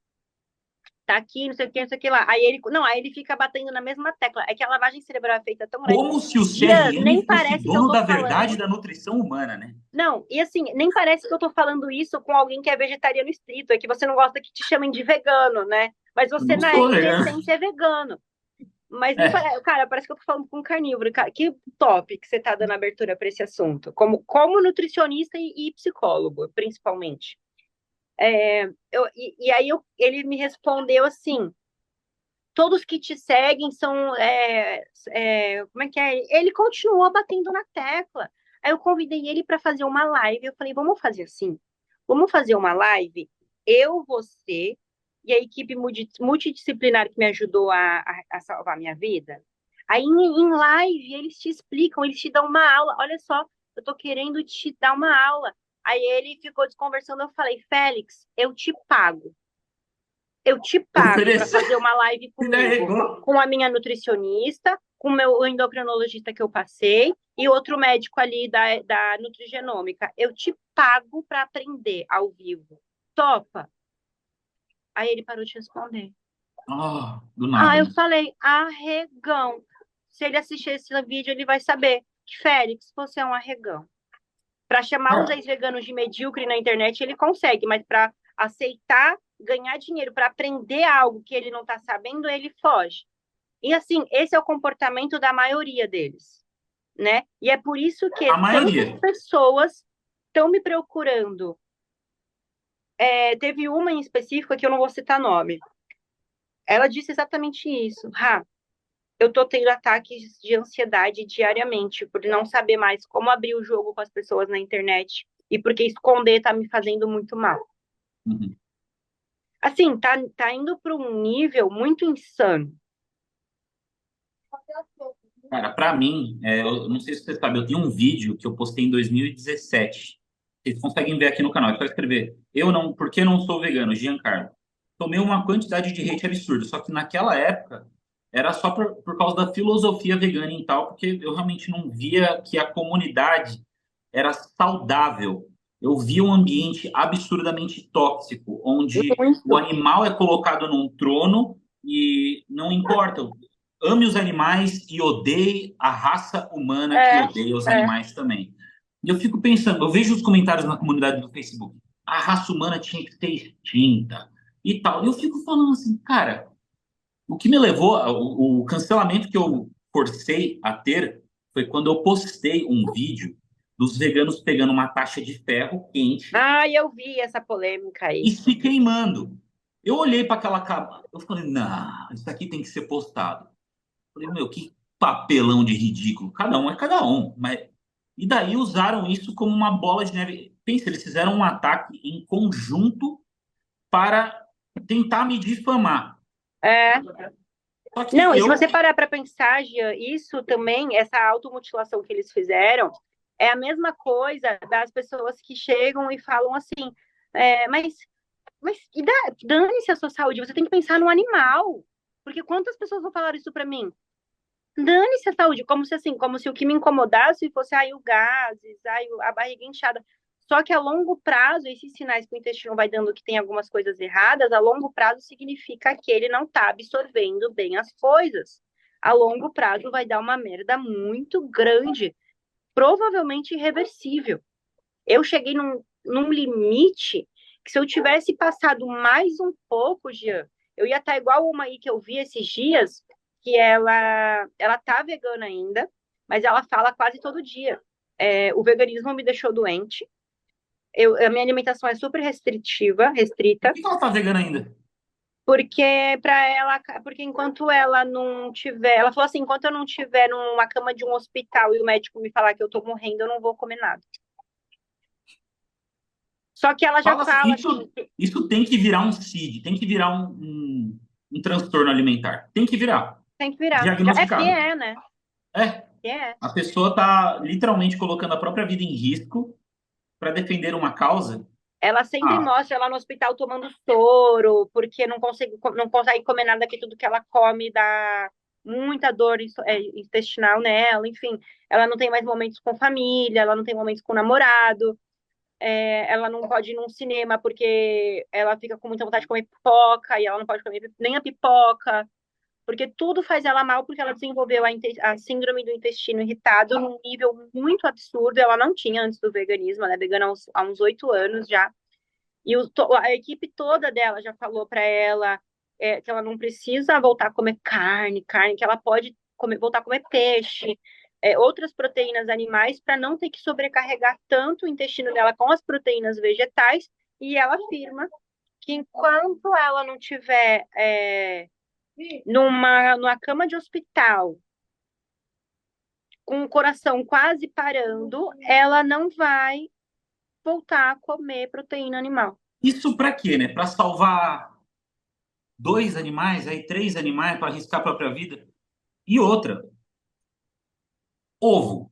Speaker 2: tá aqui, não sei o que, não sei o que lá. Aí ele fica batendo na mesma tecla. É que a lavagem cerebral é feita tão grande.
Speaker 1: Como se o
Speaker 2: Dias,
Speaker 1: CRM
Speaker 2: nem
Speaker 1: fosse
Speaker 2: parece que eu
Speaker 1: dono
Speaker 2: tô
Speaker 1: da verdade
Speaker 2: falando.
Speaker 1: da nutrição humana, né?
Speaker 2: Não, e assim, nem parece que eu tô falando isso com alguém que é vegetariano estrito, é que você não gosta que te chamem de vegano, né? Mas
Speaker 1: Eu
Speaker 2: você,
Speaker 1: não sou
Speaker 2: em
Speaker 1: legal.
Speaker 2: essência, é vegano. Mas nem
Speaker 1: É,
Speaker 2: parece, cara, parece que eu tô falando com um carnívoro. Cara, que top que você tá dando abertura para esse assunto, como nutricionista e psicólogo, principalmente. Ele me respondeu assim: todos que te seguem são. Como é que é? Ele continuou batendo na tecla. Aí eu convidei ele para fazer uma live. Eu falei, vamos fazer assim? Vamos fazer uma live? Eu, você e a equipe multidisciplinar que me ajudou a salvar a minha vida. Aí em live eles te explicam, eles te dão uma aula. Olha só, eu tô querendo te dar uma aula. Aí ele ficou desconversando. Eu falei, Félix, eu te pago para
Speaker 1: oferecer.
Speaker 2: fazer uma live
Speaker 1: Ele
Speaker 2: comigo,
Speaker 1: arregou.
Speaker 2: com a minha nutricionista, com o meu endocrinologista que eu passei e outro médico ali da nutrigenômica. Eu te pago para aprender ao vivo. Topa? Aí ele parou de responder.
Speaker 1: Do
Speaker 2: Ah,
Speaker 1: nada,
Speaker 2: eu
Speaker 1: né?
Speaker 2: falei, arregão. Se ele assistir esse vídeo, ele vai saber que, Félix, você é um arregão. Para chamar os
Speaker 1: Cara,
Speaker 2: ex-veganos de medíocre na internet, ele consegue, mas para aceitar ganhar dinheiro, para aprender algo que ele não está sabendo, ele foge. E assim, esse é o comportamento da maioria deles, né? E é por isso que
Speaker 1: a
Speaker 2: tantas
Speaker 1: maioria.
Speaker 2: pessoas estão me procurando. Teve uma em específico que eu não vou citar nome. Ela disse exatamente isso. Eu tô tendo ataques de ansiedade diariamente por não saber mais como abrir o jogo com as pessoas na internet e porque esconder tá me fazendo muito mal.
Speaker 1: Uhum.
Speaker 2: Assim, tá indo para um nível muito insano.
Speaker 1: Cara, pra mim, eu não sei se você sabe, eu tenho um vídeo que eu postei em 2017. Vocês conseguem ver aqui no canal, é só escrever. Eu não, por que não sou vegano, Giancarlo? Tomei uma quantidade de hate absurda, só que naquela época era só por causa da filosofia vegana e tal, porque eu realmente não via que a comunidade era saudável. Eu via um ambiente absurdamente tóxico, onde o
Speaker 2: Muito.
Speaker 1: animal é colocado num trono e não importa, ame os animais e odeie a raça humana que
Speaker 2: É,
Speaker 1: odeia os
Speaker 2: é.
Speaker 1: animais também. E eu fico pensando, eu vejo os comentários na comunidade do Facebook, a raça humana tinha que ser extinta e tal. E eu fico falando assim, cara, o que me levou, o cancelamento que eu forcei a ter foi quando eu postei um vídeo dos veganos pegando uma taxa de ferro quente
Speaker 2: Eu vi essa polêmica
Speaker 1: e
Speaker 2: aí.
Speaker 1: se queimando. Eu olhei para aquela capa, eu falei, não, isso aqui tem que ser postado. Falei, meu, que papelão de ridículo. Cada um é cada um. Mas... E daí usaram isso como uma bola de neve. Pensa, eles fizeram um ataque em conjunto para tentar me difamar.
Speaker 2: É.
Speaker 1: Só que
Speaker 2: Não, e se
Speaker 1: eu.
Speaker 2: você parar para pensar, Gia, isso também, essa automutilação que eles fizeram, é a mesma coisa das pessoas que chegam e falam assim, mas dane-se a sua saúde, você tem que pensar no animal. Porque quantas pessoas vão falar isso para mim? Dane-se a saúde, como se assim, como se o que me incomodasse fosse o gases, a barriga inchada. Só que a longo prazo, esses sinais que o intestino vai dando que tem algumas coisas erradas, a longo prazo significa que ele não está absorvendo bem as coisas. A longo prazo vai dar uma merda muito grande, provavelmente irreversível. Eu cheguei num limite que se eu tivesse passado mais um pouco, Jean, eu ia estar igual uma aí que eu vi esses dias, que ela tá vegana ainda, mas ela fala quase todo dia. O veganismo me deixou doente. A minha alimentação é super
Speaker 1: Por
Speaker 2: restrita,
Speaker 1: que ela tá vegana ainda?
Speaker 2: porque enquanto ela não tiver, ela falou assim, enquanto eu não tiver numa cama de um hospital e o médico me falar que eu tô morrendo, eu não vou comer nada. Só que ela já
Speaker 1: Fala assim,
Speaker 2: fala assim,
Speaker 1: isso tem que virar um CID, tem que virar um transtorno alimentar. Tem que virar.
Speaker 2: tem que virar. É que
Speaker 1: Diagnosticado.
Speaker 2: né?
Speaker 1: É.
Speaker 2: Que é.
Speaker 1: A pessoa está literalmente colocando a própria vida em risco para defender uma causa.
Speaker 2: Ela sempre
Speaker 1: Ah,
Speaker 2: mostra ela no hospital tomando soro, porque não consegue comer nada, que tudo que ela come dá muita dor intestinal nela, enfim. Ela não tem mais momentos com família, ela não tem momentos com namorado, ela não pode ir num cinema porque ela fica com muita vontade de comer pipoca e ela não pode comer nem a pipoca, porque tudo faz ela mal, porque ela desenvolveu a síndrome do intestino irritado num nível muito absurdo. Ela não tinha antes do veganismo, ela é vegana há uns 8 anos já. E a equipe toda dela já falou para ela que ela não precisa voltar a comer carne, que ela pode voltar a comer peixe, outras proteínas animais, para não ter que sobrecarregar tanto o intestino dela com as proteínas vegetais. E ela afirma que enquanto ela não tiver numa cama de hospital, com o coração quase parando, ela não vai voltar a comer proteína animal.
Speaker 1: isso para quê, né? Para salvar dois animais, aí três animais para arriscar a própria vida. E outra, ovo.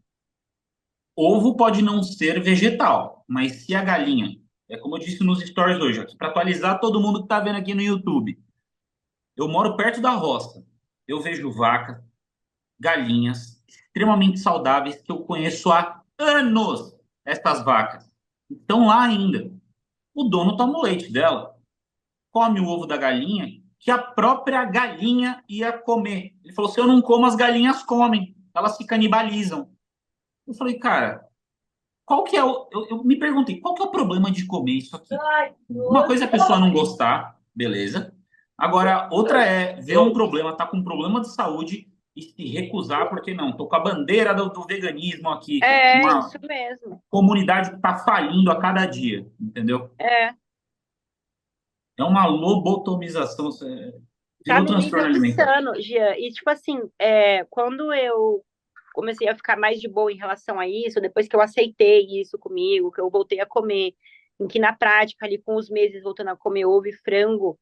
Speaker 1: Ovo pode não ser vegetal, mas se a galinha, é como eu disse nos stories hoje, para atualizar todo mundo que está vendo aqui no YouTube, eu moro perto da roça. Eu vejo vaca, galinhas extremamente saudáveis que eu conheço há anos. Essas vacas estão lá ainda. O dono toma o leite dela, come o ovo da galinha que a própria galinha ia comer. Ele falou: se eu não como, as galinhas comem, elas se canibalizam. Eu falei, cara, qual que é o. Eu me perguntei, qual que é o problema de comer isso aqui? Uma coisa é a pessoa não gostar, beleza. Agora, outra é ver um problema, tá com um problema de saúde e se recusar, porque não, tô com a bandeira do veganismo aqui, que é
Speaker 2: É
Speaker 1: uma
Speaker 2: isso mesmo.
Speaker 1: comunidade que está falindo a cada dia, entendeu?
Speaker 2: É,
Speaker 1: É uma lobotomização,
Speaker 2: tá
Speaker 1: virou
Speaker 2: num nível
Speaker 1: transtorno alimentar.
Speaker 2: insano, Gia. E, tipo assim, quando eu comecei a ficar mais de boa em relação a isso, depois que eu aceitei isso comigo, que eu voltei a comer, em que na prática, ali com os meses voltando a comer ovo e frango,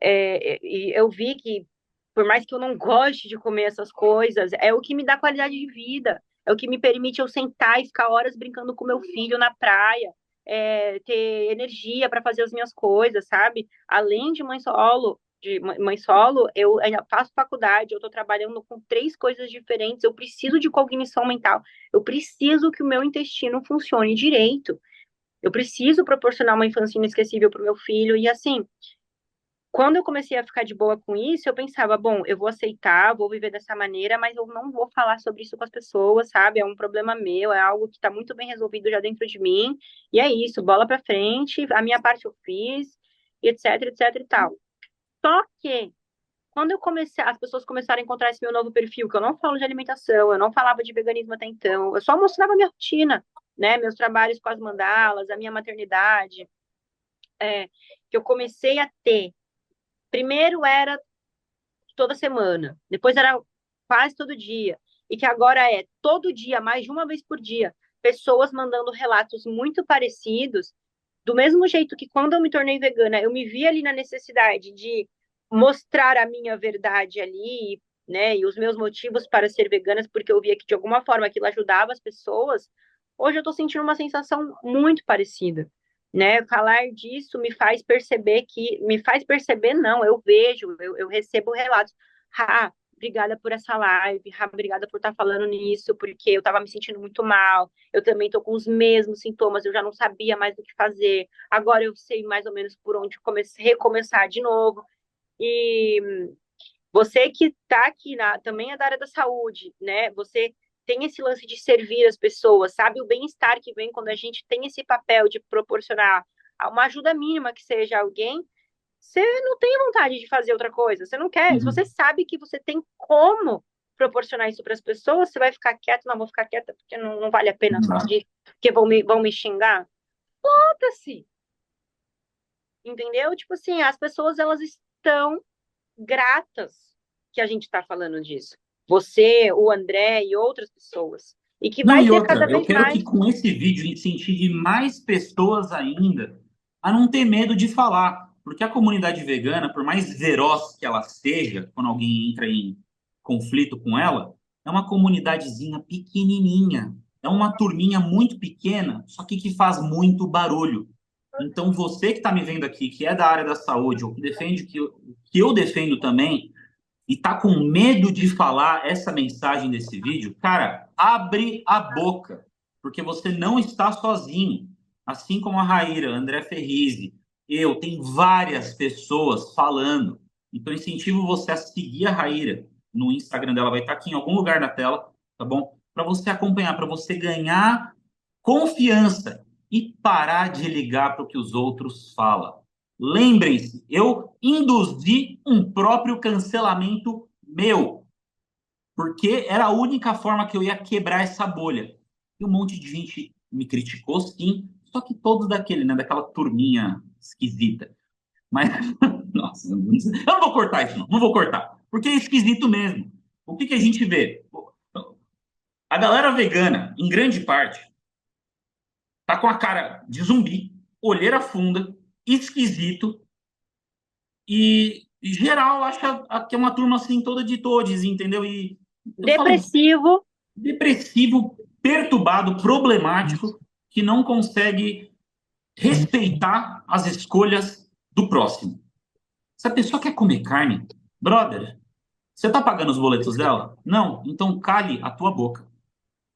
Speaker 2: e eu vi que, por mais que eu não goste de comer essas coisas, é o que me dá qualidade de vida, é o que me permite eu sentar e ficar horas brincando com meu filho na praia, ter energia para fazer as minhas coisas, sabe? Além de mãe solo, eu ainda faço faculdade, eu estou trabalhando com três coisas diferentes, eu preciso de cognição mental, eu preciso que o meu intestino funcione direito, eu preciso proporcionar uma infância inesquecível para o meu filho, e assim, quando eu comecei a ficar de boa com isso, eu pensava, bom, eu vou aceitar, vou viver dessa maneira, mas eu não vou falar sobre isso com as pessoas, sabe? É um problema meu, é algo que está muito bem resolvido já dentro de mim, e é isso, bola para frente, a minha parte eu fiz, e etc, etc e tal. Só que, quando eu comecei, as pessoas começaram a encontrar esse meu novo perfil, que eu não falo de alimentação, eu não falava de veganismo até então, eu só mostrava a minha rotina, né? Meus trabalhos com as mandalas, a minha maternidade, que eu comecei a ter. Primeiro era toda semana, depois era quase todo dia, e que agora é todo dia, mais de uma vez por dia, pessoas mandando relatos muito parecidos, do mesmo jeito que quando eu me tornei vegana, eu me vi ali na necessidade de mostrar a minha verdade ali, né, e os meus motivos para ser vegana, porque eu via que de alguma forma aquilo ajudava as pessoas. Hoje eu estou sentindo uma sensação muito parecida, né? Falar disso me faz perceber, não, eu vejo, eu recebo relatos. Ah, obrigada por essa live, ah, obrigada por estar falando nisso, porque eu estava me sentindo muito mal, eu também estou com os mesmos sintomas, eu já não sabia mais o que fazer, agora eu sei mais ou menos por onde recomeçar de novo. E você que está aqui também é da área da saúde, né? Você tem esse lance de servir as pessoas, sabe? O bem-estar que vem quando a gente tem esse papel de proporcionar uma ajuda mínima que seja a alguém, você não tem vontade de fazer outra coisa, você não quer. Se você
Speaker 1: Uhum.
Speaker 2: sabe que você tem como proporcionar isso para as pessoas, você vai ficar quieto, não vou ficar quieta porque não vale a pena falar
Speaker 1: Exato.
Speaker 2: disso, porque vão me xingar. Foda-se, entendeu? Tipo assim, as pessoas elas estão gratas que a gente está falando disso. Você, o André e outras pessoas. E que
Speaker 1: Não,
Speaker 2: vai
Speaker 1: e
Speaker 2: ter
Speaker 1: outra,
Speaker 2: cada
Speaker 1: eu
Speaker 2: vez
Speaker 1: quero que
Speaker 2: mais.
Speaker 1: com esse vídeo incentive mais pessoas ainda a não ter medo de falar, porque a comunidade vegana, por mais feroz que ela seja, quando alguém entra em conflito com ela, é uma comunidadezinha pequenininha, é uma turminha muito pequena, só que faz muito barulho. Então, você que está me vendo aqui, que é da área da saúde, ou que defende que eu defendo também, e tá com medo de falar essa mensagem desse vídeo, cara, abre a boca, porque você não está sozinho. Assim como a Raíra, André Ferrizi, eu, tem várias pessoas falando. Então, incentivo você a seguir a Raíra no Instagram dela, vai estar aqui em algum lugar na tela, tá bom? Para você acompanhar, para você ganhar confiança e parar de ligar para o que os outros falam. Lembrem-se, eu induzi um próprio cancelamento meu, porque era a única forma que eu ia quebrar essa bolha. E um monte de gente me criticou, sim, só que todos daquele, né, daquela turminha esquisita. Mas, nossa, eu não vou cortar isso, não vou cortar, porque é esquisito mesmo. O que que a gente vê? A galera vegana, em grande parte, tá com a cara de zumbi, olheira funda, esquisito, e geral acha que é uma turma assim toda de todes, entendeu? E eu falo
Speaker 2: Depressivo.
Speaker 1: depressivo, perturbado, problemático, que não consegue respeitar as escolhas do próximo. Se a pessoa quer comer carne, brother, você tá pagando os boletos dela? Não, então cale a tua boca.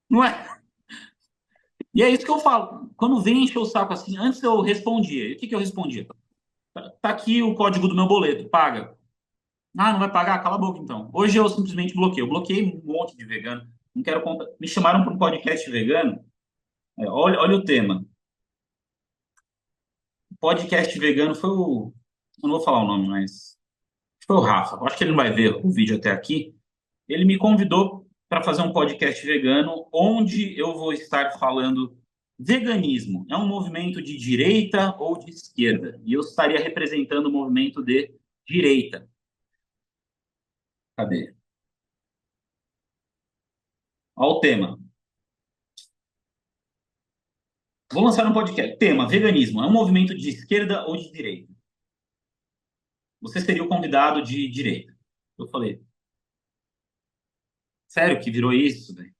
Speaker 1: Não é? E é isso que eu falo. Quando vem encher o saco assim, antes eu respondia. E o que que eu respondia? Tá aqui o código do meu boleto, paga. Ah, não vai pagar? Cala a boca, então. Hoje eu simplesmente bloqueio. Eu bloqueei um monte de vegano. Não quero contar. Me chamaram para um podcast vegano. Olha o tema. O podcast vegano foi o. Eu não vou falar o nome, mas. Foi o Rafa. Eu acho que ele não vai ver o vídeo até aqui. ele me convidou para fazer um podcast vegano, onde eu vou estar falando veganismo. É um movimento de direita ou de esquerda? E eu estaria representando o movimento de direita. Cadê? Olha o tema. Vou lançar um podcast. Tema: veganismo. É um movimento de esquerda ou de direita? Você seria o convidado de direita. Eu falei, sério que virou isso, velho?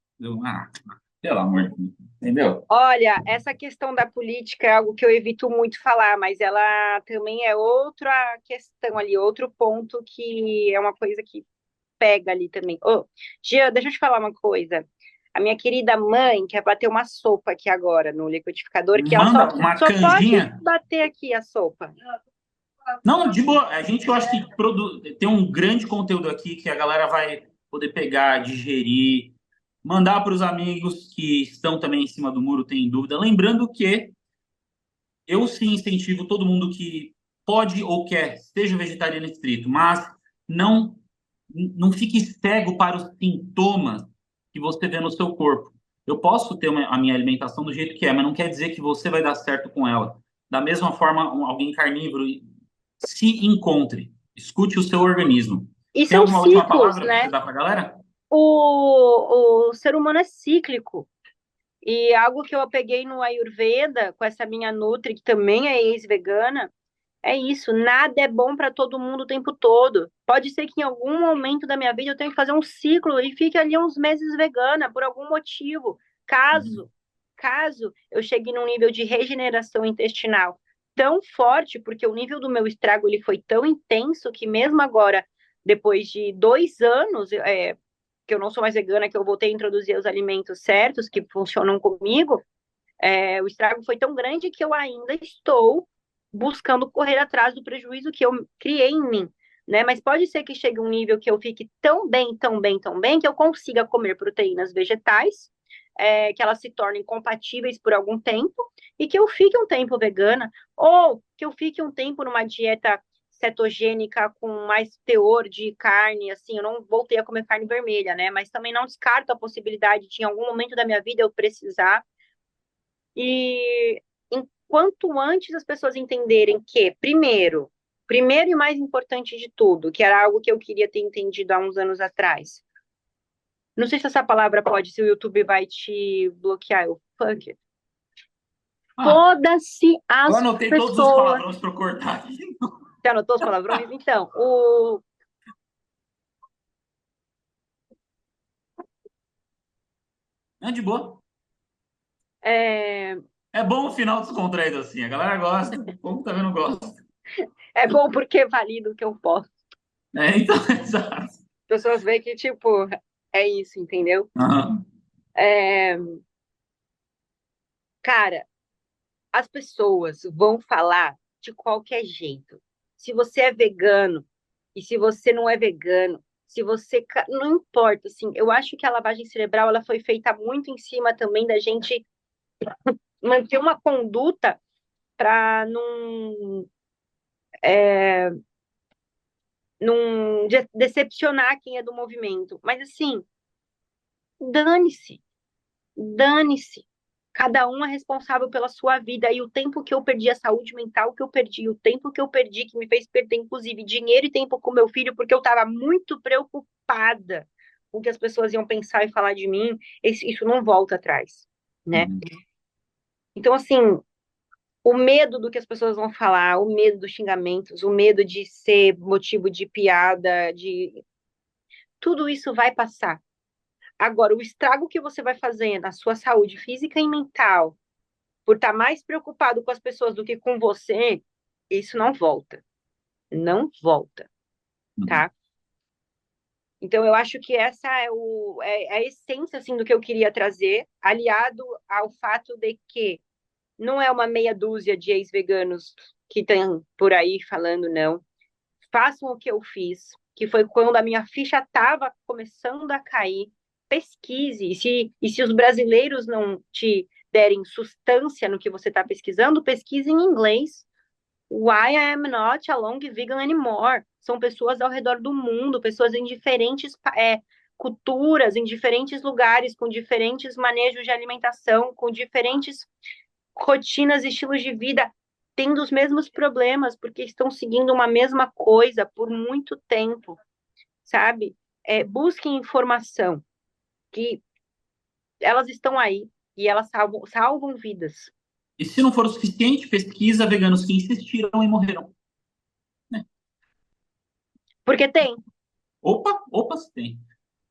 Speaker 1: Pelo amor de Deus. Entendeu?
Speaker 2: Olha, essa questão da política é algo que eu evito muito falar, mas ela também é outra questão ali, outro ponto que é uma coisa que pega ali também. Ô, Jean, deixa eu te falar uma coisa. A minha querida mãe quer bater uma sopa aqui agora no liquidificador, que ela só,
Speaker 1: Manda uma
Speaker 2: só pode
Speaker 1: canjinha.
Speaker 2: bater aqui a sopa.
Speaker 1: Não, de boa. A gente, eu acho que tem um grande conteúdo aqui que a galera vai poder pegar, digerir, mandar para os amigos que estão também em cima do muro, tem dúvida. Lembrando que eu sim incentivo todo mundo que pode ou quer, seja vegetariano estrito, mas não não fique cego para os sintomas que você vê no seu corpo. Eu posso ter a minha alimentação do jeito que é, mas não quer dizer que você vai dar certo com ela. Da mesma forma, alguém carnívoro se encontre, escute o seu organismo.
Speaker 2: E
Speaker 1: Tem
Speaker 2: são
Speaker 1: alguma última
Speaker 2: ciclos,
Speaker 1: palavra para você
Speaker 2: né?
Speaker 1: dar para a galera?
Speaker 2: O ser humano é cíclico. E algo que eu peguei no Ayurveda, com essa minha Nutri, que também é ex-vegana, é isso, nada é bom para todo mundo o tempo todo. Pode ser que em algum momento da minha vida eu tenha que fazer um ciclo e fique ali uns meses vegana por algum motivo.
Speaker 1: Uhum.
Speaker 2: Caso eu chegue num nível de regeneração intestinal tão forte, porque o nível do meu estrago ele foi tão intenso que mesmo agora, depois de 2 anos, que eu não sou mais vegana, que eu voltei a introduzir os alimentos certos que funcionam comigo, o estrago foi tão grande que eu ainda estou buscando correr atrás do prejuízo que eu criei em mim, né? Mas pode ser que chegue um nível que eu fique tão bem, tão bem, tão bem, que eu consiga comer proteínas vegetais, que elas se tornem compatíveis por algum tempo e que eu fique um tempo vegana, ou que eu fique um tempo numa dieta cetogênica com mais teor de carne, assim, eu não voltei a comer carne vermelha, né? Mas também não descarto a possibilidade de, em algum momento da minha vida, eu precisar e enquanto antes as pessoas entenderem que, primeiro e mais importante de tudo, que era algo que eu queria ter entendido há uns anos atrás. Não sei se essa palavra pode, se o YouTube vai te bloquear, eu fuck it.
Speaker 1: Ah,
Speaker 2: Foda-se
Speaker 1: eu
Speaker 2: as
Speaker 1: anotei todos os
Speaker 2: pessoas.
Speaker 1: palavrões para eu cortar aqui.
Speaker 2: Você anotou os palavrões? Então,
Speaker 1: É de boa.
Speaker 2: é,
Speaker 1: É bom o final descontraído assim. A galera gosta, o povo também não gosta.
Speaker 2: é bom porque valido o que eu posso.
Speaker 1: Então, exato.
Speaker 2: As pessoas veem que, tipo, é isso, entendeu?
Speaker 1: Aham.
Speaker 2: É, cara, as pessoas vão falar de qualquer jeito. Se você é vegano e se você não é vegano, se você não importa, assim, eu acho que a lavagem cerebral ela foi feita muito em cima também da gente manter uma conduta para não decepcionar quem é do movimento. Mas assim, dane-se, dane-se. Cada um é responsável pela sua vida. E o tempo que eu perdi, a saúde mental que eu perdi, o tempo que eu perdi, que me fez perder, inclusive, dinheiro e tempo com meu filho, porque eu estava muito preocupada com o que as pessoas iam pensar e falar de mim, isso não volta atrás, né?
Speaker 1: Uhum.
Speaker 2: Então, assim, o medo do que as pessoas vão falar, o medo dos xingamentos, o medo de ser motivo de piada, de tudo isso vai passar. Agora, o estrago que você vai fazer na sua saúde física e mental, por estar mais preocupado com as pessoas do que com você, isso não volta. Não volta,
Speaker 1: Uhum.
Speaker 2: tá? Então, eu acho que essa é a essência assim, do que eu queria trazer, aliado ao fato de que não é uma meia dúzia de ex-veganos que estão por aí falando, não. Façam o que eu fiz, que foi quando a minha ficha estava começando a cair. Pesquise, e se os brasileiros não te derem substância no que você está pesquisando, pesquise em inglês. Why I am not a long vegan anymore. São pessoas ao redor do mundo, pessoas em diferentes culturas, em diferentes lugares, com diferentes manejos de alimentação, com diferentes rotinas e estilos de vida, tendo os mesmos problemas, porque estão seguindo uma mesma coisa por muito tempo, sabe? Busquem informação, que elas estão aí e elas salvam vidas.
Speaker 1: E se não for o suficiente, pesquisa veganos que insistiram e morreram. Né?
Speaker 2: Porque tem,
Speaker 1: Opa, opa, se tem.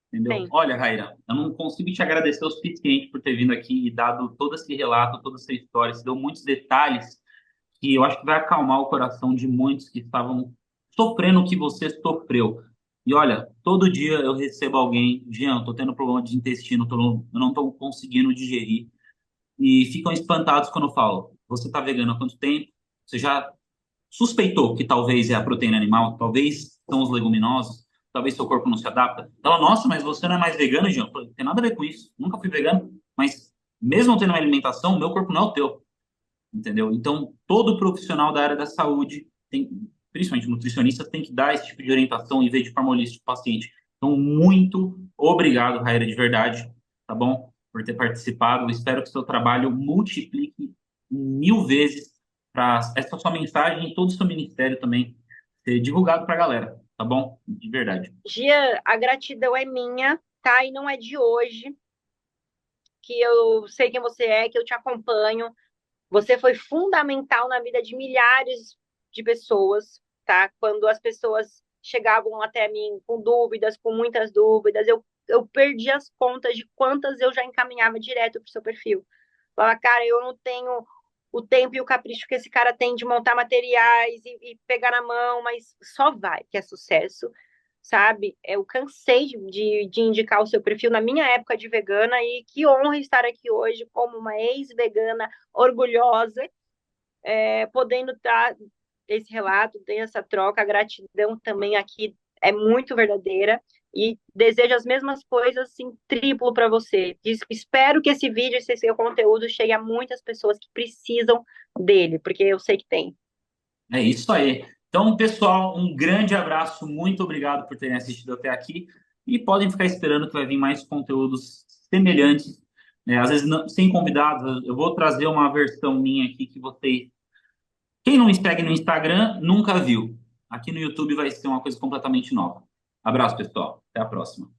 Speaker 1: Entendeu?
Speaker 2: tem.
Speaker 1: Olha, Raíra, eu não consigo te agradecer o suficiente por ter vindo aqui e dado todo esse relato, toda essa história. Você deu muitos detalhes que eu acho que vai acalmar o coração de muitos que estavam sofrendo o que você sofreu. E olha, todo dia eu recebo alguém, Jean, tô tendo problema de intestino, eu não tô conseguindo digerir. E ficam espantados quando eu falo, você tá vegano há quanto tempo? Você já suspeitou que talvez é a proteína animal, talvez são os leguminosos, talvez seu corpo não se adapta. Ela, nossa, mas você não é mais vegano, Jean? Eu falei, tem nada a ver com isso. Nunca fui vegano, mas mesmo tendo uma alimentação, meu corpo não é o teu, entendeu? Então, todo profissional da área da saúde, tem, principalmente nutricionista, tem que dar esse tipo de orientação e ver de forma holística o paciente. Então, muito obrigado, Raíra, de verdade, tá bom? Por ter participado. Eu espero que seu trabalho multiplique 1000 vezes para essa sua mensagem e todo o seu ministério também ser divulgado para a galera, tá bom? De verdade.
Speaker 2: Gia, a gratidão é minha, tá? E não é de hoje, que eu sei quem você é, que eu te acompanho. Você foi fundamental na vida de milhares de pessoas, tá? Quando as pessoas chegavam até mim com dúvidas, com muitas dúvidas, eu perdi as contas de quantas eu já encaminhava direto para o seu perfil. Falava, cara, eu não tenho o tempo e o capricho que esse cara tem de montar materiais e pegar na mão, mas só vai, que é sucesso, sabe? Eu cansei de indicar o seu perfil na minha época de vegana e que honra estar aqui hoje como uma ex-vegana orgulhosa, podendo dar esse relato, ter essa troca, a gratidão também aqui é muito verdadeira e desejo as mesmas coisas em triplo para você. Espero que esse vídeo, esse seu conteúdo chegue a muitas pessoas que precisam dele, porque eu sei que tem.
Speaker 1: É isso aí. Então, pessoal, um grande abraço, muito obrigado por terem assistido até aqui e podem ficar esperando que vai vir mais conteúdos semelhantes, né? Às vezes sem convidados, eu vou trazer uma versão minha aqui que vocês, quem não me segue no Instagram, nunca viu. Aqui no YouTube vai ser uma coisa completamente nova. Abraço, pessoal. Até a próxima.